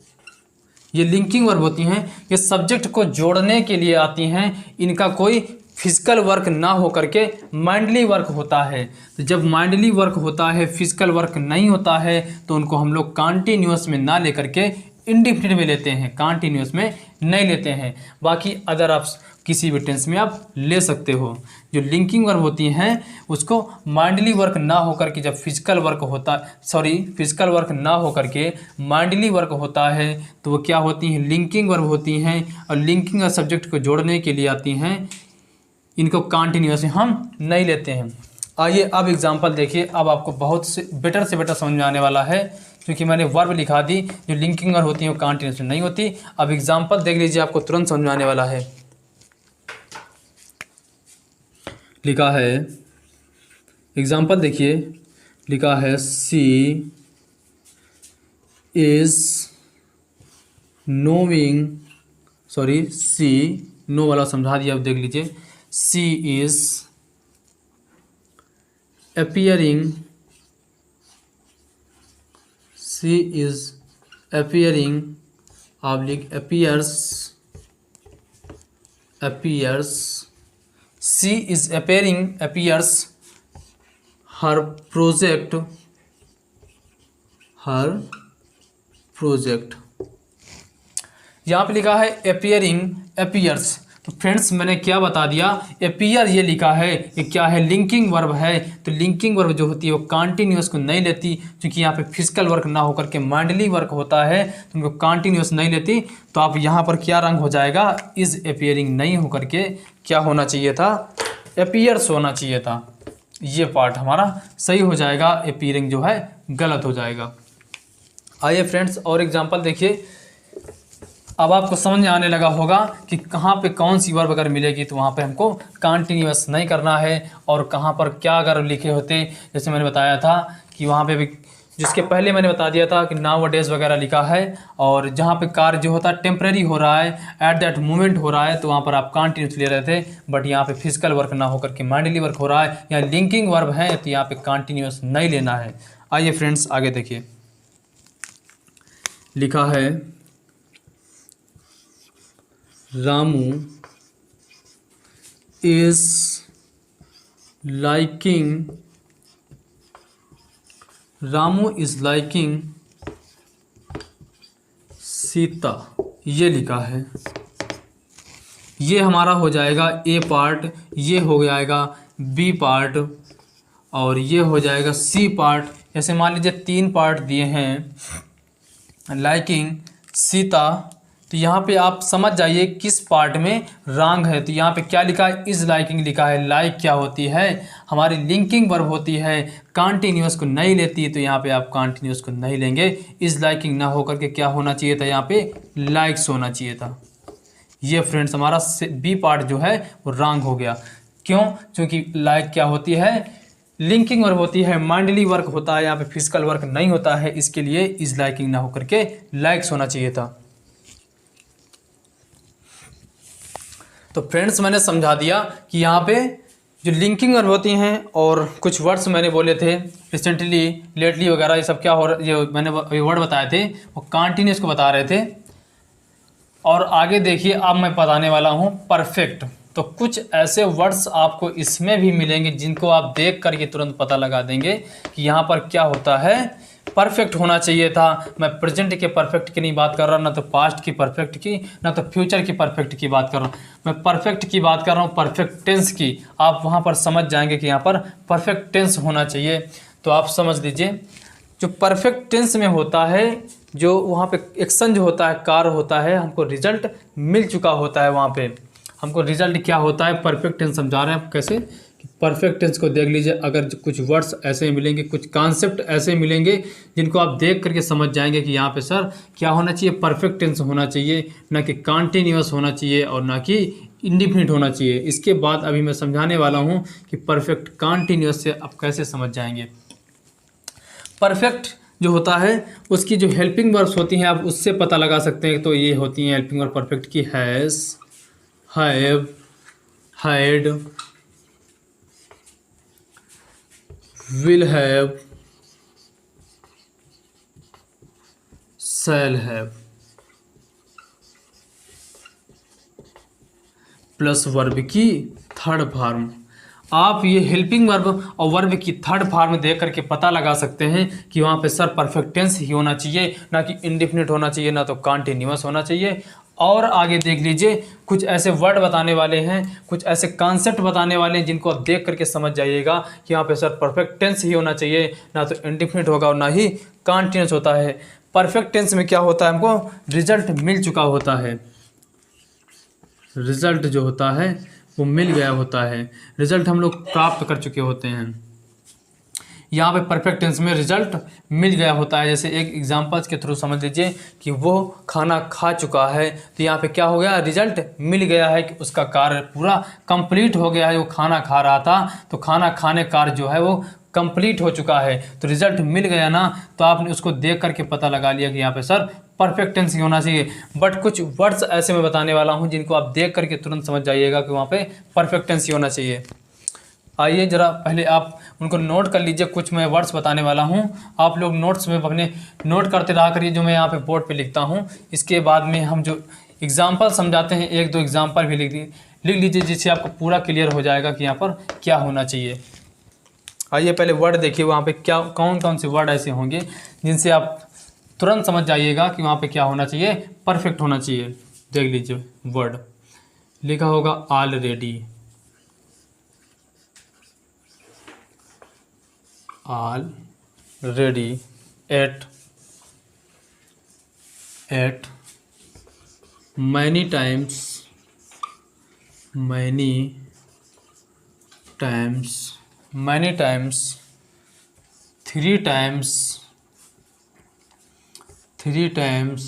ये लिंकिंग वर्ब होती हैं। ये सब्जेक्ट को जोड़ने के लिए आती हैं। इनका कोई फिजिकल वर्क ना हो करके माइंडली वर्क होता है। तो जब माइंडली वर्क होता है, फिजिकल वर्क नहीं होता है, तो उनको हम लोग कॉन्टिन्यूअस में ना लेकर के इंडेफिनिट में लेते हैं, कॉन्टिन्यूअस में नहीं लेते हैं। बाकी अदर आप किसी भी टेंस में आप ले सकते हो। जो लिंकिंग वर्ब होती हैं उसको माइंडली वर्क ना होकर के, जब फिजिकल वर्क होता, फिजिकल वर्क ना होकर के माइंडली वर्क होता है, तो वो क्या होती हैं? लिंकिंग वर्ब होती हैं। और लिंकिंग और सब्जेक्ट को जोड़ने के लिए आती हैं। इनको कॉन्टिन्यूअस हम नहीं लेते हैं। आइए अब एग्जांपल देखिए। अब आपको बहुत से बेटर समझ में आने वाला है, क्योंकि मैंने वर्ब लिखा दी। जो लिंकिंग वर्ब होती है वो कॉन्टिन्यूअस नहीं होती। अब एग्जांपल देख लीजिए, आपको तुरंत समझ में आने वाला है। लिखा है, एग्जांपल देखिए, लिखा है सी इज नोइंग, सी नो वाला समझा दिया। अब देख लीजिए, सी is appearing, appears her project, यहाँ पे लिखा है appears। तो फ्रेंड्स मैंने क्या बता दिया? अपीयर ये लिखा है, ये क्या है? लिंकिंग वर्ब है। तो लिंकिंग वर्ब जो होती है वो कॉन्टिन्यूअस को नहीं लेती, क्योंकि यहाँ पे फिजिकल वर्क ना होकर के माइंडली वर्क होता है, तो उनको कॉन्टिन्यूअस नहीं लेती। तो आप यहाँ पर क्या रंग हो जाएगा? इज अपीयरिंग नहीं होकर के क्या होना चाहिए था? अपीयर्स होना चाहिए था। ये पार्ट हमारा सही हो जाएगा, अपीयरिंग जो है गलत हो जाएगा। आइए फ्रेंड्स और एग्जाम्पल देखिए। अब आपको समझ में आने लगा होगा कि कहाँ पे कौन सी वर्ब अगर मिलेगी तो वहाँ पे हमको कॉन्टिन्यूअस नहीं करना है, और कहाँ पर क्या अगर लिखे होते, जैसे मैंने बताया था कि वहाँ पे भी, जिसके पहले मैंने बता दिया था कि नाउ डेज वगैरह लिखा है, और जहाँ पे कार्य जो होता है टेम्प्रेरी हो रहा है, एट दैट मोमेंट हो रहा है, तो वहाँ पर आप कॉन्टिन्यूस ले रहे थे। बट यहाँ पे फिजिकल वर्क ना होकर के माइंडली वर्क हो रहा है, यहाँ लिंकिंग वर्ब है, तो यहाँ पे कॉन्टिन्यूस नहीं लेना है। आइए फ्रेंड्स आगे देखिए, लिखा है रामू इज लाइकिंग सीता, ये लिखा है। ये हमारा हो जाएगा ए पार्ट, ये हो जाएगा बी पार्ट, और ये हो जाएगा सी पार्ट। जैसे मान लीजिए 3 पार्ट दिए हैं लाइकिंग सीता, तो यहाँ पे आप समझ जाइए किस पार्ट में रॉन्ग है। तो यहाँ पे क्या लिखा है? इज लाइकिंग लिखा है। लाइक क्या होती है? हमारी लिंकिंग वर्ब होती है, कॉन्टिन्यूअस को नहीं लेती, तो यहाँ पे आप कॉन्टिन्यूअस को नहीं लेंगे। इज लाइकिंग ना होकर के क्या होना चाहिए था? यहाँ पे लाइक्स होना चाहिए था। ये फ्रेंड्स हमारा बी पार्ट जो है वो रॉन्ग हो गया। क्यों? क्योंकि लाइक क्या होती है? लिंकिंग वर्ब होती है, माइंडली वर्क होता है, यहाँ पे फिजिकल वर्क नहीं होता है, इसके लिए इज लाइकिंग ना होकर के लाइक्स होना चाहिए था। तो फ्रेंड्स मैंने समझा दिया कि यहाँ पे जो लिंकिंग वर्ब होती हैं, और कुछ वर्ड्स मैंने बोले थे रिसेंटली, लेटली वगैरह, ये सब क्या हो रहा, जो मैंने वर्ड बताए थे वो कॉन्टिन्यूस को बता रहे थे। और आगे देखिए, अब मैं बताने वाला हूँ परफेक्ट। तो कुछ ऐसे वर्ड्स आपको इसमें भी मिलेंगे जिनको आप देख कर ये तुरंत पता लगा देंगे कि यहाँ पर क्या होता है। परफेक्ट होना चाहिए था। मैं प्रेजेंट के परफेक्ट की नहीं बात कर रहा, ना तो पास्ट की परफेक्ट की, ना तो फ्यूचर की परफेक्ट की बात कर रहा हूँ। मैं परफेक्ट की बात कर रहा हूँ, परफेक्ट टेंस की। आप वहाँ पर समझ जाएंगे कि यहाँ पर परफेक्ट टेंस होना चाहिए। तो आप समझ लीजिए, जो परफेक्ट टेंस में होता है, जो वहाँ पे एक्शन जो होता है, कार्य होता है, हमको रिजल्ट मिल चुका होता है। वहाँ पे हमको रिजल्ट क्या होता है, परफेक्ट टेंस समझा रहे हैं कैसे। परफेक्ट टेंस को देख लीजिए, अगर कुछ वर्ड्स ऐसे मिलेंगे, कुछ कॉन्सेप्ट ऐसे मिलेंगे जिनको आप देख करके समझ जाएंगे कि यहाँ पे सर क्या होना चाहिए, परफेक्ट टेंस होना चाहिए, ना कि कॉन्टिन्यूअस होना चाहिए और ना कि इंडिफिनिट होना चाहिए। इसके बाद अभी मैं समझाने वाला हूँ कि परफेक्ट कॉन्टिन्यूअस से आप कैसे समझ जाएंगे। परफेक्ट जो होता है उसकी जो हेल्पिंग वर्ब्स होती हैं आप उससे पता लगा सकते हैं। तो ये होती हैं हेल्पिंग वर्ब परफेक्ट की, has, have, had, will have, shall have, plus verb की थर्ड फॉर्म। आप ये हेल्पिंग वर्ब और वर्ब की थर्ड फॉर्म देख करके पता लगा सकते हैं कि वहाँ पे सर परफेक्ट टेंस ही होना चाहिए, ना कि इंडिफिनिट होना चाहिए, ना तो कॉन्टिन्यूअस होना चाहिए। और आगे देख लीजिए, कुछ ऐसे वर्ड बताने वाले हैं, कुछ ऐसे कॉन्सेप्ट बताने वाले हैं जिनको आप देख करके समझ जाइएगा कि यहाँ पे सर परफेक्ट टेंस ही होना चाहिए, ना तो इंडिफिनिट होगा और ना ही कॉन्टिन्यूअस होता है। परफेक्ट टेंस में क्या होता है, हमको रिजल्ट मिल चुका होता है, रिजल्ट जो होता है वो मिल गया होता है, रिजल्ट हम लोग प्राप्त कर चुके होते हैं। यहाँ पे परफेक्ट टेंस में रिजल्ट मिल गया होता है। जैसे एक एग्जांपल्स के थ्रू समझ लीजिए कि वो खाना खा चुका है, तो यहाँ पे क्या हो गया, रिजल्ट मिल गया है कि उसका कार्य पूरा कंप्लीट हो गया है। वो खाना खा रहा था तो खाना खाने कार्य जो है वो कंप्लीट हो चुका है, तो रिजल्ट मिल गया ना। तो आपने उसको देख करके पता लगा लिया कि यहाँ पे सर परफेक्ट टेंस ही होना चाहिए। बट कुछ वर्ड्स ऐसे मैं बताने वाला हूँ जिनको आप देख करके तुरंत समझ जाइएगा कि वहाँ पे परफेक्ट टेंस ही होना चाहिए। आइए ज़रा पहले आप उनको नोट कर लीजिए। कुछ मैं वर्ड्स बताने वाला हूँ, आप लोग नोट्स में अपने नोट करते रहा करिए जो मैं यहाँ पे बोर्ड पे लिखता हूँ। इसके बाद में हम जो एग्जांपल समझाते हैं, एक दो एग्जांपल भी लिख लीजिए, जिससे आपको पूरा क्लियर हो जाएगा कि यहाँ पर क्या होना चाहिए। आइए पहले वर्ड देखिए, वहाँ पे क्या कौन कौन से वर्ड ऐसे होंगे जिनसे आप तुरंत समझ जाइएगा कि वहाँ पे क्या होना चाहिए, परफेक्ट होना चाहिए। देख लीजिए, वर्ड लिखा होगा already, already, yet, many times, many times, many times, three times, three times,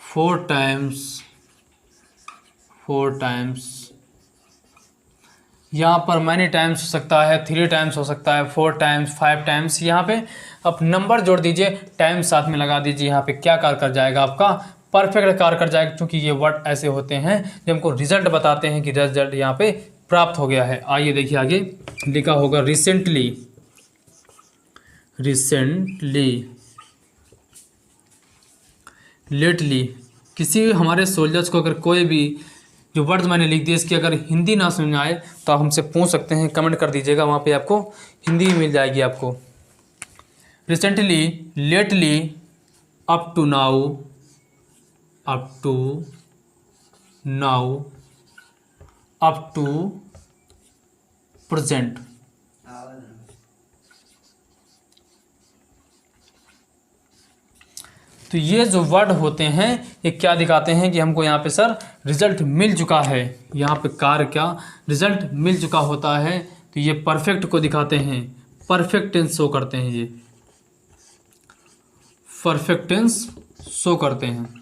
four times, four times. यहाँ पर मैनी टाइम्स हो सकता है, थ्री टाइम्स हो सकता है, फोर टाइम्स, फाइव टाइम्स। यहाँ पे आप नंबर जोड़ दीजिए, टाइम साथ में लगा दीजिए। यहाँ पे क्या कार्य कर जाएगा, आपका परफेक्ट कार्य कर जाएगा, क्योंकि ये वर्ड ऐसे होते हैं जो हमको रिजल्ट बताते हैं कि रिजल्ट यहाँ पे प्राप्त हो गया है। आइए देखिए, आगे लिखा होगा रिसेंटली, रिसेंटली, लेटली। किसी हमारे सोल्जर्स को अगर कोई भी जो वर्ड्स मैंने लिख दिए इसकी अगर हिंदी ना समझ आए तो आप हमसे पूछ सकते हैं, कमेंट कर दीजिएगा, वहाँ पे आपको हिंदी भी मिल जाएगी आपको। Recently, lately, up to now, up to now, up to present. तो ये जो वर्ड होते हैं ये क्या दिखाते हैं कि हमको यहाँ पे सर रिजल्ट मिल चुका है, यहाँ पे कार्य क्या रिजल्ट मिल चुका होता है। तो ये परफेक्ट को दिखाते हैं, परफेक्ट टेंस शो करते हैं, ये परफेक्ट टेंस शो करते हैं।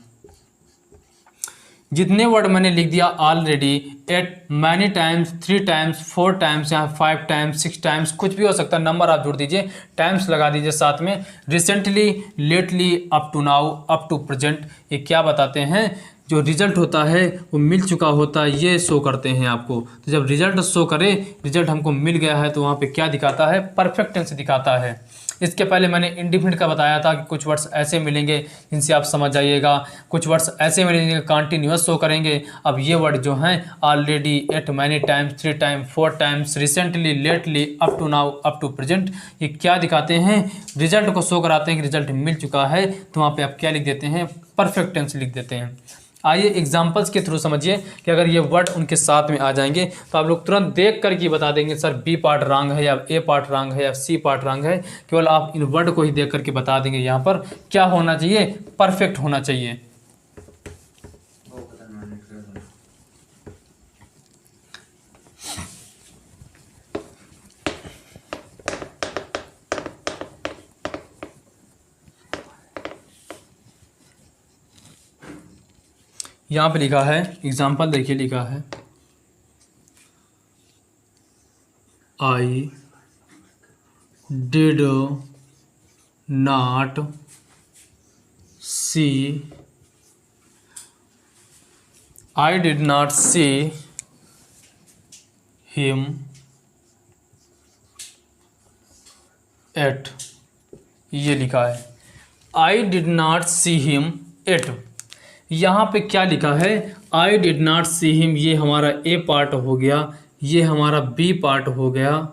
जितने वर्ड मैंने लिख दिया already, yet, many times, three times, four times, यहाँ फाइव टाइम्स, सिक्स टाइम्स, कुछ भी हो सकता है, नंबर आप जोड़ दीजिए, टाइम्स लगा दीजिए साथ में। Recently, lately, up to now, up to present, ये क्या बताते हैं, जो रिजल्ट होता है वो मिल चुका होता है, ये शो करते हैं आपको। तो जब रिजल्ट शो करे, रिजल्ट हमको मिल गया है, तो वहाँ पे क्या दिखाता है, परफेक्ट टेंस दिखाता है। इसके पहले मैंने इंडिफिनिट का बताया था कि कुछ वर्ड्स ऐसे मिलेंगे जिनसे आप समझ जाइएगा, कुछ वर्ड्स ऐसे मिलेंगे कॉन्टिन्यूअस शो करेंगे। अब ये वर्ड जो हैं already, yet, many times, three times, four times, recently, lately, up to now, up to present, ये क्या दिखाते हैं, रिजल्ट को शो कराते हैं कि रिजल्ट मिल चुका है। तो वहाँ पर आप क्या लिख देते हैं, परफेक्ट टेंस लिख देते हैं। आइए एग्जांपल्स के थ्रू समझिए कि अगर ये वर्ड उनके साथ में आ जाएंगे तो आप लोग तुरंत देख कर के बता देंगे सर बी पार्ट रॉन्ग है या ए पार्ट रॉन्ग है या सी पार्ट रॉन्ग है। केवल आप इन वर्ड को ही देख करके बता देंगे यहाँ पर क्या होना चाहिए, परफेक्ट होना चाहिए। यहाँ पे लिखा है एग्जाम्पल देखिए, लिखा है I did not see, I did not see him yet, ये लिखा है I did not see him yet. यहाँ पे क्या लिखा है, I did not see him, ये हमारा ए पार्ट हो गया, ये हमारा बी पार्ट हो गया,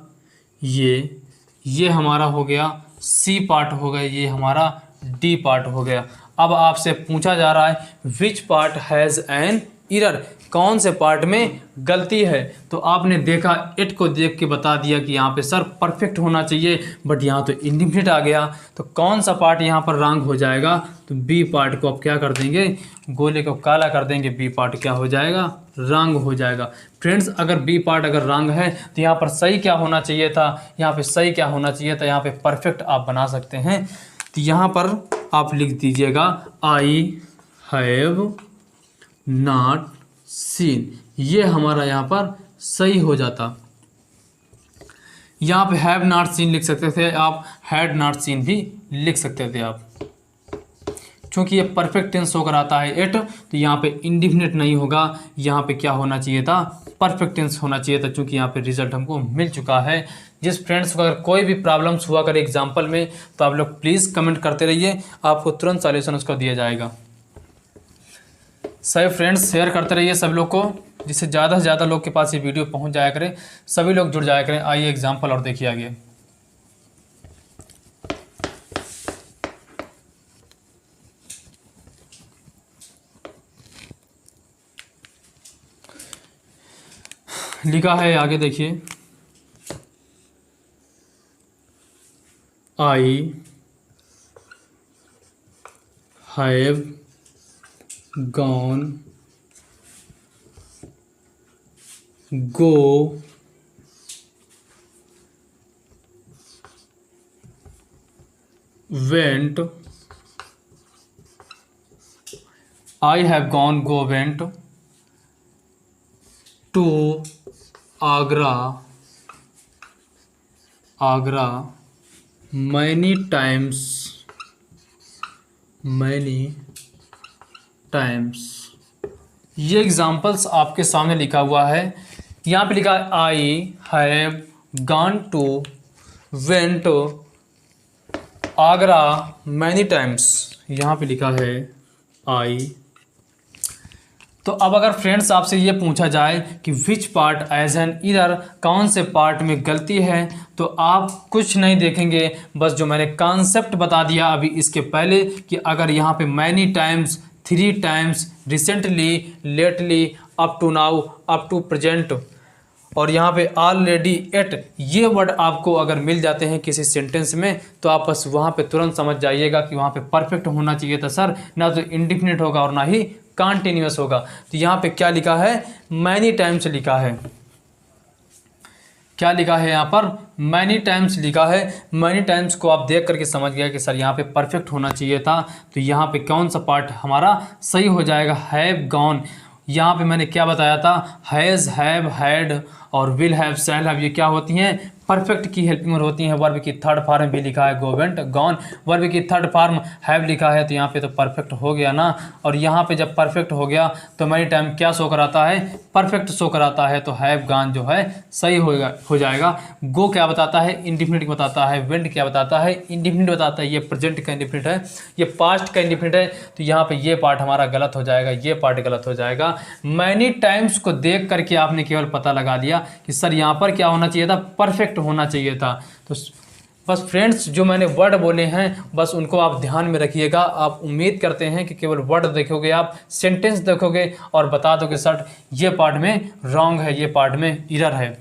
ये हमारा हो गया सी पार्ट हो गया, ये हमारा डी पार्ट हो गया। अब आपसे पूछा जा रहा है which part has N error, कौन से पार्ट में गलती है। तो आपने देखा इट को देख के बता दिया कि यहाँ पे सर परफेक्ट होना चाहिए, बट यहाँ तो इंडिफिनिट आ गया। तो कौन सा पार्ट यहाँ पर रॉन्ग हो जाएगा, तो बी पार्ट को आप क्या कर देंगे, गोले को काला कर देंगे, बी पार्ट क्या हो जाएगा, रॉन्ग हो जाएगा। फ्रेंड्स अगर बी पार्ट अगर रॉन्ग है तो यहाँ पर सही क्या होना चाहिए था, यहाँ पे सही क्या होना चाहिए था, यहाँ पे परफेक्ट आप बना सकते हैं। तो यहाँ पर आप लिख दीजिएगा आई हैव नॉट सीन, ये हमारा यहाँ पर सही हो जाता। यहाँ पे हैव नॉट सीन लिख सकते थे आप, हैड नॉट सीन भी लिख सकते थे आप। क्योंकि ये परफेक्ट टेंस होकर आता है एट, तो यहाँ पे इंडिफिनिट नहीं होगा, यहाँ पे क्या होना चाहिए था, परफेक्ट टेंस होना चाहिए था। क्योंकि यहाँ पे रिजल्ट हमको मिल चुका है। जिस फ्रेंड्स को अगर कोई भी प्रॉब्लम्स हुआ करे एग्जाम्पल में तो आप लोग प्लीज़ कमेंट करते रहिए, आपको तुरंत सॉल्यूशन उसका दिया जाएगा। सभी फ्रेंड्स शेयर करते रहिए सब लोग को, जिससे ज़्यादा से ज़्यादा लोग के पास ये वीडियो पहुंच जाया करे, सभी लोग जुड़ जाया करें। आइए एग्जाम्पल और देखिए आगे। लिखा है आगे देखिए, आई have gone go went, I have gone go went to Agra many times ये एग्जाम्पल्स आपके सामने लिखा हुआ है। यहाँ पे लिखा है I have gone to went Agra many times, यहाँ पे लिखा है आई। तो अब अगर फ्रेंड्स आपसे ये पूछा जाए कि which part has an error, कौन से पार्ट में गलती है, तो आप कुछ नहीं देखेंगे, बस जो मैंने कॉन्सेप्ट बता दिया अभी इसके पहले कि अगर यहाँ पे many times, 3 times, recently, lately, up to now, up to present और यहाँ पे ऑलरेडी एट, ये वर्ड आपको अगर मिल जाते हैं किसी सेंटेंस में तो आप बस वहाँ पे तुरंत समझ जाइएगा कि वहाँ पे परफेक्ट होना चाहिए था सर, ना तो इंडिफिनिट होगा और ना ही कॉन्टिन्यूअस होगा। तो यहाँ पे क्या लिखा है, मैनी टाइम्स लिखा है। क्या लिखा है यहाँ पर, मैनी टाइम्स लिखा है। मैनी टाइम्स को आप देख करके समझ गया कि सर यहाँ पे परफेक्ट होना चाहिए था। तो यहाँ पे कौन सा पार्ट हमारा सही हो जाएगा, हैव गॉन। यहाँ पे मैंने क्या बताया था, हैज़, हैव, हैड और विल हैव, शैल हैव, ये क्या होती हैं, परफेक्ट की हेल्पिंग होती हैं। वर्ब की थर्ड फॉर्म भी लिखा है, गो वेंट गॉन। वर्ब की थर्ड फॉर्म हैव लिखा है, तो यहाँ पे तो परफेक्ट हो गया ना। और यहाँ पे जब परफेक्ट हो गया तो मैनी टाइम क्या शो कराता है, परफेक्ट शो कराता है। तो हैव गॉन जो है सही हो जाएगा। गो क्या बताता है, इंडिफिनिट बताता है। वेंट क्या बताता है, इंडिफिनिट बताता है। ये प्रेजेंट का इंडिफिनिट है, ये पास्ट का इंडिफिनिट है। तो यहाँ पे ये पार्ट हमारा गलत हो जाएगा, ये पार्ट गलत हो जाएगा। मैनी टाइम्स को देख करके आपने केवल पता लगा लिया कि सर यहाँ पर क्या होना चाहिए था, परफेक्ट होना चाहिए था। तो बस फ्रेंड्स जो मैंने वर्ड बोले हैं बस उनको आप ध्यान में रखिएगा। आप उम्मीद करते हैं कि केवल वर्ड देखोगे, आप सेंटेंस देखोगे और बता दोगे सर ये पार्ट में रॉन्ग है, ये पार्ट में एरर है।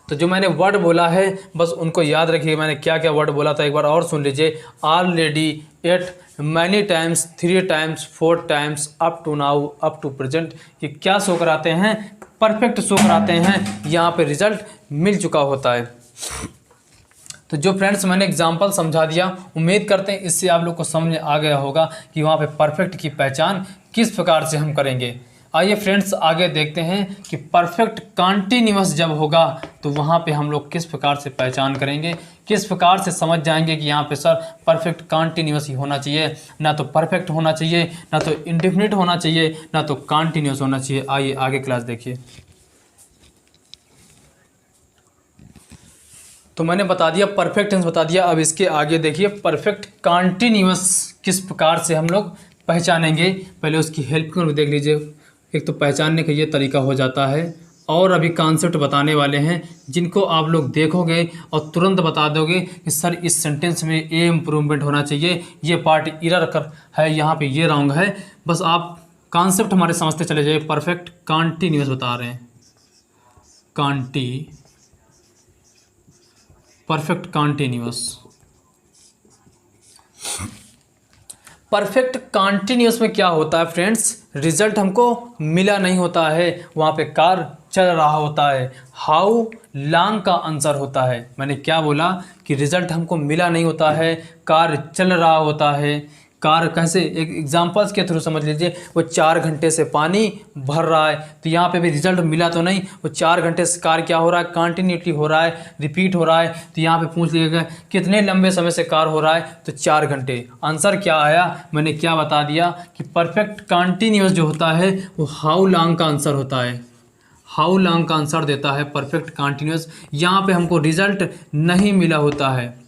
तो जो मैंने वर्ड बोला है बस उनको याद रखिए। मैंने क्या क्या वर्ड बोला था एक बार और सुन लीजिए। Already, yet, many times, 3 times, 4 times, up to now, up to present. ये क्या शो कराते हैं? परफेक्ट शो कराते हैं। यहाँ पे रिजल्ट मिल चुका होता है। तो जो फ्रेंड्स मैंने एग्जांपल समझा दिया, उम्मीद करते हैं इससे आप लोग को समझ आ गया होगा कि वहाँ पे परफेक्ट की पहचान किस प्रकार से हम करेंगे। आइए फ्रेंड्स आगे देखते हैं कि परफेक्ट कॉन्टिन्यूअस जब होगा तो वहाँ पे हम लोग किस प्रकार से पहचान करेंगे, किस प्रकार से समझ जाएंगे कि यहाँ पे सर परफेक्ट कॉन्टिन्यूअस ही होना चाहिए, ना तो परफेक्ट होना चाहिए, ना तो इंडेफिनिट होना चाहिए, ना तो कॉन्टिन्यूअस होना चाहिए। आइए आगे क्लास देखिए। तो मैंने बता दिया परफेक्ट टेंस बता दिया। अब इसके आगे देखिए परफेक्ट कॉन्टिन्यूअस किस प्रकार से हम लोग पहचानेंगे। पहले उसकी हेल्प को देख लीजिए। एक तो पहचानने का ये तरीका हो जाता है और अभी कॉन्सेप्ट बताने वाले हैं जिनको आप लोग देखोगे और तुरंत बता दोगे कि सर इस सेंटेंस में ये इम्प्रूवमेंट होना चाहिए, ये पार्ट एरर कर है, यहाँ पे ये रॉन्ग है। बस आप कॉन्सेप्ट हमारे समझते चले जाइए। परफेक्ट कॉन्टिन्यूअस बता रहे हैं, परफेक्ट कॉन्टिन्यूअस। परफेक्ट कॉन्टिन्यूअस में क्या होता है फ्रेंड्स? रिजल्ट हमको मिला नहीं होता है, वहाँ पे कार्य चल रहा होता है। हाउ लॉन्ग का आंसर होता है। मैंने क्या बोला कि रिजल्ट हमको मिला नहीं होता है, कार्य चल रहा होता है। कार्य कैसे? एक एग्जांपल्स के थ्रू समझ लीजिए। वो 4 घंटे से पानी भर रहा है, तो यहाँ पे भी रिजल्ट मिला तो नहीं। वो 4 घंटे से कार्य क्या हो रहा है? कंटिन्यूटी हो रहा है, रिपीट हो रहा है। तो यहाँ पे पूछ लीजिएगा कितने लंबे समय से कार्य हो रहा है, तो 4 घंटे। आंसर क्या आया? मैंने क्या बता दिया कि परफेक्ट कंटिन्यूअस जो होता है वो हाउ लॉन्ग का आंसर होता है। हाउ लॉन्ग का आंसर देता है परफेक्ट कंटिन्यूअस। यहाँ पे हमको रिजल्ट नहीं मिला होता है।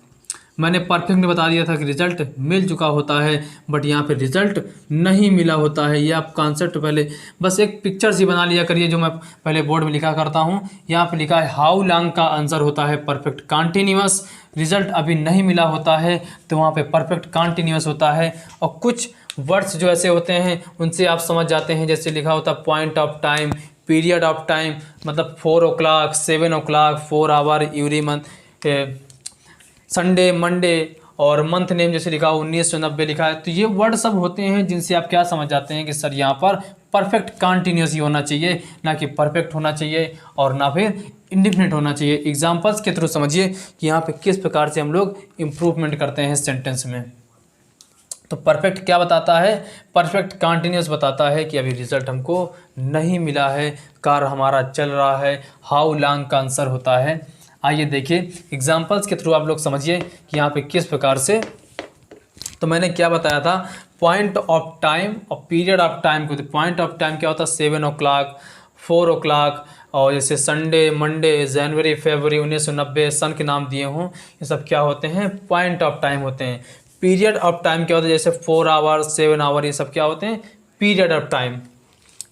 मैंने परफेक्ट में बता दिया था कि रिजल्ट मिल चुका होता है, बट यहाँ पे रिजल्ट नहीं मिला होता है। ये आप कॉन्सेप्ट पहले बस एक पिक्चर सी बना लिया करिए जो मैं पहले बोर्ड में लिखा करता हूँ। यहाँ पे लिखा है हाउ लॉन्ग का आंसर होता है परफेक्ट कॉन्टिन्यूअस। रिजल्ट अभी नहीं मिला होता है तो वहाँ पे परफेक्ट कॉन्टिन्यूअस होता है। और कुछ वर्ड्स जो ऐसे होते हैं उनसे आप समझ जाते हैं, जैसे लिखा होता है point of time, period of time, मतलब 4 o'clock, 7 o'clock, 4 hour every month, Sunday, Monday, और मंथ नेम जैसे लिखा हो 1990 लिखा है। तो ये वर्ड सब होते हैं जिनसे आप क्या समझ जाते हैं कि सर यहाँ पर परफेक्ट कॉन्टिन्यूअस ही होना चाहिए, ना कि परफेक्ट होना चाहिए और ना फिर इंडेफिनिट होना चाहिए। एग्जांपल्स के थ्रू समझिए कि यहाँ पे किस प्रकार से हम लोग इम्प्रूवमेंट करते हैं सेंटेंस में। तो परफेक्ट क्या बताता है? परफेक्ट कॉन्टिन्यूअस बताता है कि अभी रिजल्ट हमको नहीं मिला है, कार्य हमारा चल रहा है। हाउ लॉन्ग का आंसर होता है। आइए देखिए एग्जांपल्स के थ्रू आप लोग समझिए कि यहाँ पे किस प्रकार से। तो मैंने क्या बताया था? पॉइंट ऑफ टाइम और पीरियड ऑफ टाइम को। पॉइंट ऑफ टाइम क्या होता है? 7 o'clock, 4 o'clock, और जैसे संडे, मंडे, जनवरी, फरवरी 1990 सन के नाम दिए हों, ये सब क्या होते हैं? पॉइंट ऑफ टाइम होते हैं। पीरियड ऑफ टाइम क्या होता है? जैसे 4 hour, 7 hour, ये सब क्या होते हैं? Period of time.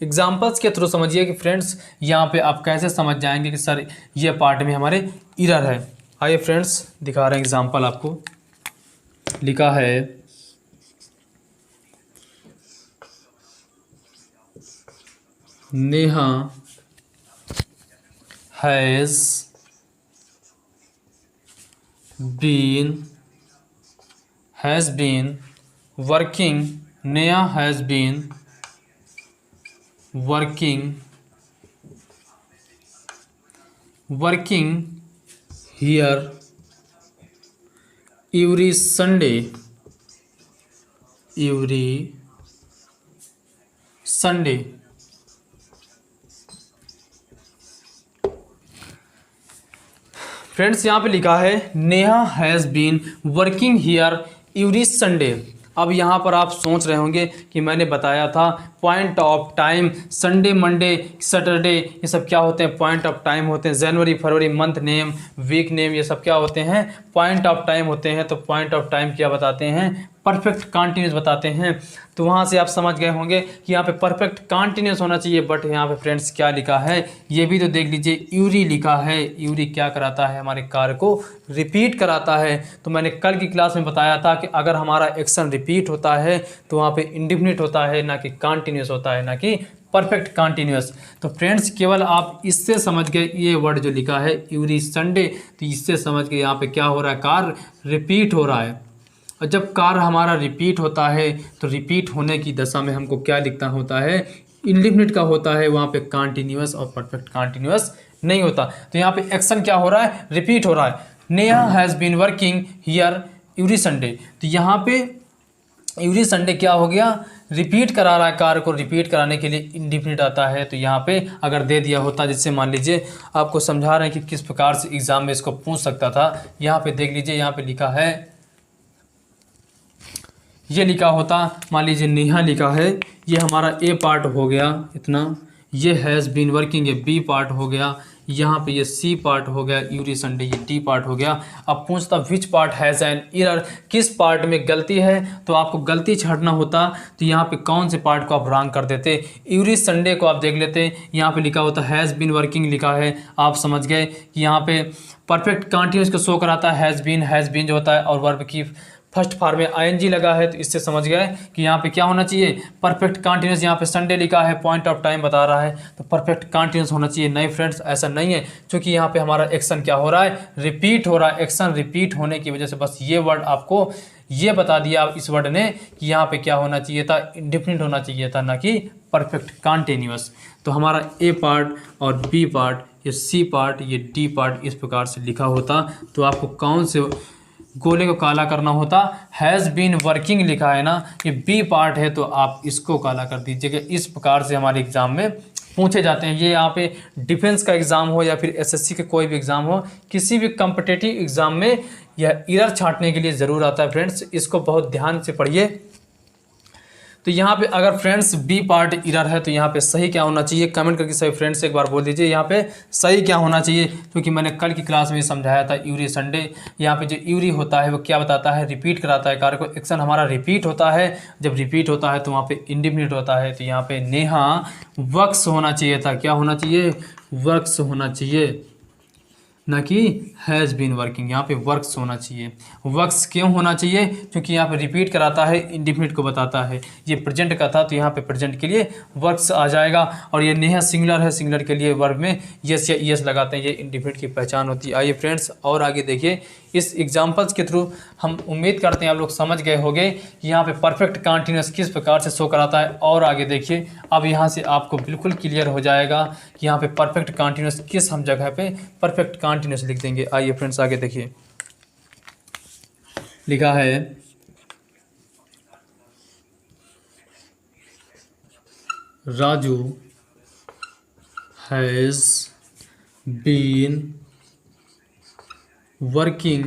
एग्जाम्पल्स के थ्रू समझिए कि फ्रेंड्स यहाँ पे आप कैसे समझ जाएंगे कि सर ये पार्ट में हमारे एरर है। आइए फ्रेंड्स दिखा रहे हैं एग्जाम्पल आपको। लिखा है Neha has been working. Neha has been working here every Sunday, friends यहाँ पे लिखा है Neha has been working here every Sunday. अब यहाँ पर आप सोच रहे होंगे कि मैंने बताया था point of time, Sunday Monday Saturday ये सब क्या होते हैं, पॉइंट ऑफ टाइम होते हैं। जनवरी फरवरी मंथ नेम वीक नेम ये सब क्या होते हैं, पॉइंट ऑफ टाइम होते हैं। तो पॉइंट ऑफ टाइम क्या बताते हैं, परफेक्ट कॉन्टिन्यूस बताते हैं। तो वहाँ से आप समझ गए होंगे कि यहाँ पे परफेक्ट कॉन्टिन्यूस होना चाहिए, बट यहाँ पे फ्रेंड्स क्या लिखा है ये भी तो देख लीजिए, यूरी लिखा है। यूरी क्या कराता है, हमारे कार्य को रिपीट कराता है। तो मैंने कल की क्लास में बताया था कि अगर हमारा एक्शन रिपीट होता है तो वहाँ पे इंडेफिनिट होता है, ना कि कॉन्टिन्यूस होता है, ना कि परफेक्ट कॉन्टिन्यूस। तो फ्रेंड्स केवल आप इससे समझ गए, ये वर्ड जो लिखा है यूरी संडे, तो इससे समझ गए यहाँ पे क्या हो रहा है, कार्य रिपीट हो रहा है। और जब कार्य हमारा रिपीट होता है तो रिपीट होने की दशा में हमको क्या लिखना होता है, इंडेफिनिट का होता है, वहाँ पे कॉन्टिन्यूस और परफेक्ट कॉन्टिन्यूस नहीं होता। तो यहाँ पे एक्शन क्या हो रहा है, रिपीट हो रहा है। Neha has been working here every Sunday, तो यहाँ पे एवरी संडे क्या हो गया, रिपीट करा रहा है, कार्य को रिपीट कराने के लिए इंडेफिनिट आता है। तो यहाँ पे अगर दे दिया होता, जिससे मान लीजिए आपको समझा रहे हैं कि किस प्रकार से एग्जाम में इसको पूछ सकता था। यहाँ पे देख लीजिए, यहाँ पे लिखा है, ये लिखा होता, मान लीजिए नेहा लिखा है, ये हमारा ए पार्ट हो गया इतना, ये हैज़ बीन वर्किंग ये बी पार्ट हो गया, यहाँ पे ये सी पार्ट हो गया, यूरी संडे ये डी पार्ट हो गया। अब पूछता which part has an error, किस पार्ट में गलती है, तो आपको गलती छांटना होता। तो यहाँ पे कौन से पार्ट को आप रॉन्ग कर देते, यूरी संडे को आप देख लेते, यहाँ पे लिखा होता हैज़ बीन वर्किंग लिखा है, आप समझ गए कि यहाँ पे परफेक्ट कॉन्टिन्यूस को शो कराता है, हैज़ बीन जो होता है, और वर्ब की फर्स्ट फॉर्म में आईएनजी लगा है। तो इससे समझ गए कि यहाँ पे क्या होना चाहिए, परफेक्ट कॉन्टिन्यूस। यहाँ पे संडे लिखा है, पॉइंट ऑफ टाइम बता रहा है, तो परफेक्ट कॉन्टिन्यूस होना चाहिए। नहीं फ्रेंड्स, ऐसा नहीं है, क्योंकि यहाँ पे हमारा एक्शन क्या हो रहा है, रिपीट हो रहा है। एक्शन रिपीट होने की वजह से बस ये वर्ड आपको ये बता दिया इस वर्ड ने कि यहाँ पे क्या होना चाहिए था, इंडेफिनिट होना चाहिए था, ना कि परफेक्ट कॉन्टिन्यूस। तो हमारा ए पार्ट और बी पार्ट, ये सी पार्ट, ये डी पार्ट इस प्रकार से लिखा होता, तो आपको कौन से गोले को काला करना होता, हैज़ बीन वर्किंग लिखा है ना, ये बी पार्ट है, तो आप इसको काला कर दीजिएगा। इस प्रकार से हमारे एग्जाम में पूछे जाते हैं। ये यहाँ पे डिफेंस का एग्ज़ाम हो या फिर एसएससी का कोई भी एग्ज़ाम हो, किसी भी कॉम्पिटिटिव एग्ज़ाम में यह एरर छांटने के लिए ज़रूर आता है। फ्रेंड्स इसको बहुत ध्यान से पढ़िए। तो यहाँ पे अगर फ्रेंड्स बी पार्ट एरर है तो यहाँ पे सही क्या होना चाहिए, कमेंट करके सही फ्रेंड्स एक बार बोल दीजिए यहाँ पे सही क्या होना चाहिए। क्योंकि मैंने कल की क्लास में समझाया था यूरी संडे, यहाँ पे जो यूरी होता है वो क्या बताता है, रिपीट कराता है कार्य को। एक्शन हमारा रिपीट होता है, जब रिपीट होता है तो वहाँ पे इंडेफिनिट होता है। तो यहाँ पे नेहा वर्क्स होना चाहिए था, क्या होना चाहिए, वर्क्स होना चाहिए, ना कि हैज़ बीन वर्किंग। यहाँ पे वर्क्स होना चाहिए। वर्क्स क्यों होना चाहिए, क्योंकि यहाँ पे रिपीट कराता है, इंडेफिनिट को बताता है। ये प्रेजेंट का था तो यहाँ पे प्रेजेंट के लिए वर्क्स आ जाएगा। और ये नेहा सिंगुलर है, सिंगुलर के लिए वर्ब में यस या यस लगाते हैं, ये इंडेफिनिट की पहचान होती है। आइए फ्रेंड्स और आगे देखिए, इस एग्जाम्पल्स के थ्रू हम उम्मीद करते हैं आप लोग समझ गए होंगे कि यहाँ पे परफेक्ट कॉन्टिन्यूस किस प्रकार से शो कराता है। और आगे देखिए, अब यहाँ से आपको बिल्कुल क्लियर हो जाएगा कि यहाँ पे परफेक्ट कॉन्टिन्यूस किस हम जगह पे परफेक्ट कॉन्टिन्यूस लिख देंगे। आइए फ्रेंड्स आगे देखिए, लिखा है Raju has been working,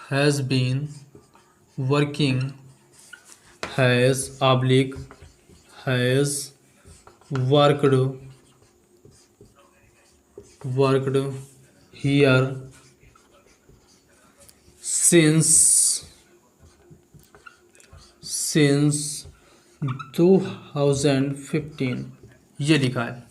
has been working, has oblique has worked here since 2015, ये लिखा है।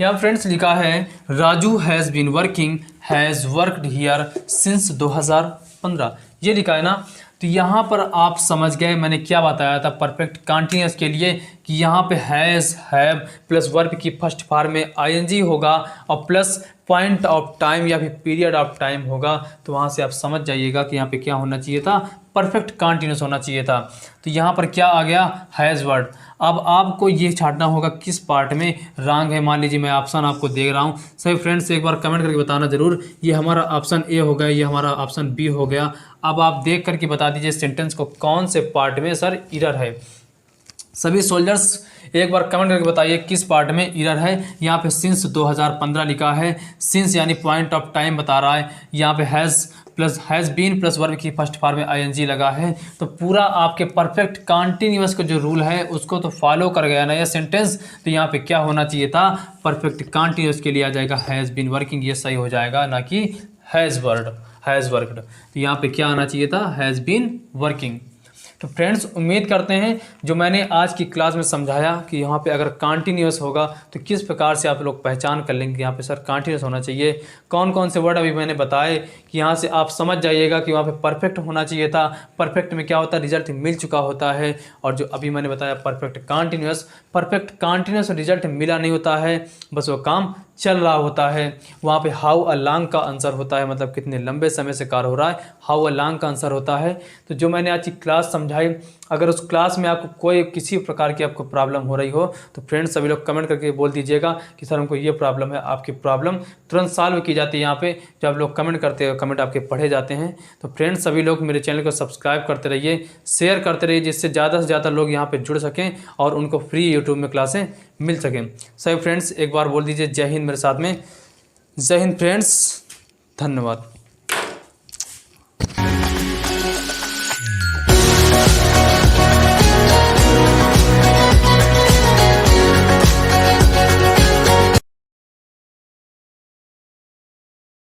यहाँ फ्रेंड्स लिखा है Raju has been working has worked here since 2015, ये लिखा है ना। तो यहाँ पर आप समझ गए मैंने क्या बताया था परफेक्ट कॉन्टिन्यूस के लिए, कि यहाँ पे हैज़ हैव प्लस वर्ब की फर्स्ट फॉर्म में आईएनजी होगा और प्लस पॉइंट ऑफ टाइम या फिर पीरियड ऑफ टाइम होगा। तो वहाँ से आप समझ जाइएगा कि यहाँ पे क्या होना चाहिए था, परफेक्ट कॉन्टिन्यूस होना चाहिए था। तो यहाँ पर क्या आ गया, हैज़ वर्ड। अब आपको ये छांटना होगा किस पार्ट में रॉन्ग है। मान लीजिए मैं ऑप्शन आपको दे रहा हूँ, सही फ्रेंड्स एक बार कमेंट करके बताना ज़रूर। ये हमारा ऑप्शन ए हो गया, ये हमारा ऑप्शन बी हो गया। अब आप देख करके बता दीजिए सेंटेंस को कौन से पार्ट में सर एरर है। सभी सोल्जर्स एक बार कमेंट करके बताइए किस पार्ट में एरर है। यहाँ पे सिंस 2015 लिखा है, सिंस यानी पॉइंट ऑफ टाइम बता रहा है। यहाँ पे has plus has been plus verb की फर्स्ट फॉर्म में आईएनजी लगा है, तो पूरा आपके परफेक्ट कॉन्टिन्यूअस का जो रूल है उसको तो फॉलो कर गया ना ये सेंटेंस। तो यहाँ पे क्या होना चाहिए था, परफेक्ट कॉन्टिन्यूअस के लिए आ जाएगा हैज़ बीन वर्किंग, ये सही हो जाएगा, ना कि हैज़ वर्कड। तो यहाँ पे क्या आना चाहिए था, हैज़ बीन वर्किंग। तो फ्रेंड्स उम्मीद करते हैं जो मैंने आज की क्लास में समझाया कि यहाँ पे अगर कॉन्टिन्यूअस होगा तो किस प्रकार से आप लोग पहचान कर लेंगे यहाँ पे सर कॉन्टिन्यूअस होना चाहिए, कौन कौन से वर्ड अभी मैंने बताए कि यहाँ से आप समझ जाइएगा कि वहाँ पे परफेक्ट होना चाहिए था। परफेक्ट में क्या होता है, रिजल्ट मिल चुका होता है, और जो अभी मैंने बताया परफेक्ट कॉन्टिन्यूअस रिजल्ट मिला नहीं होता है, बस वो काम चल रहा होता है। वहाँ पे हाउ अ लॉन्ग का आंसर होता है, मतलब कितने लंबे समय से कार्य हो रहा है, हाउ अ लॉन्ग का आंसर होता है। तो जो मैंने आज की क्लास समझाई, अगर उस क्लास में आपको कोई किसी प्रकार की आपको प्रॉब्लम हो रही हो तो फ्रेंड्स सभी लोग कमेंट करके बोल दीजिएगा कि सर हमको ये प्रॉब्लम है। आपकी प्रॉब्लम तुरंत सॉल्व की जाती है यहाँ पे, जब आप लोग कमेंट करते हो, कमेंट आपके पढ़े जाते हैं। तो फ्रेंड्स सभी लोग मेरे चैनल को सब्सक्राइब करते रहिए, शेयर करते रहिए, जिससे ज़्यादा से ज़्यादा लोग यहाँ पर जुड़ सकें और उनको फ्री यूट्यूब में क्लासें मिल सकें। सभी फ्रेंड्स एक बार बोल दीजिए जय हिंद मेरे साथ में। जय हिंद फ्रेंड्स, धन्यवाद।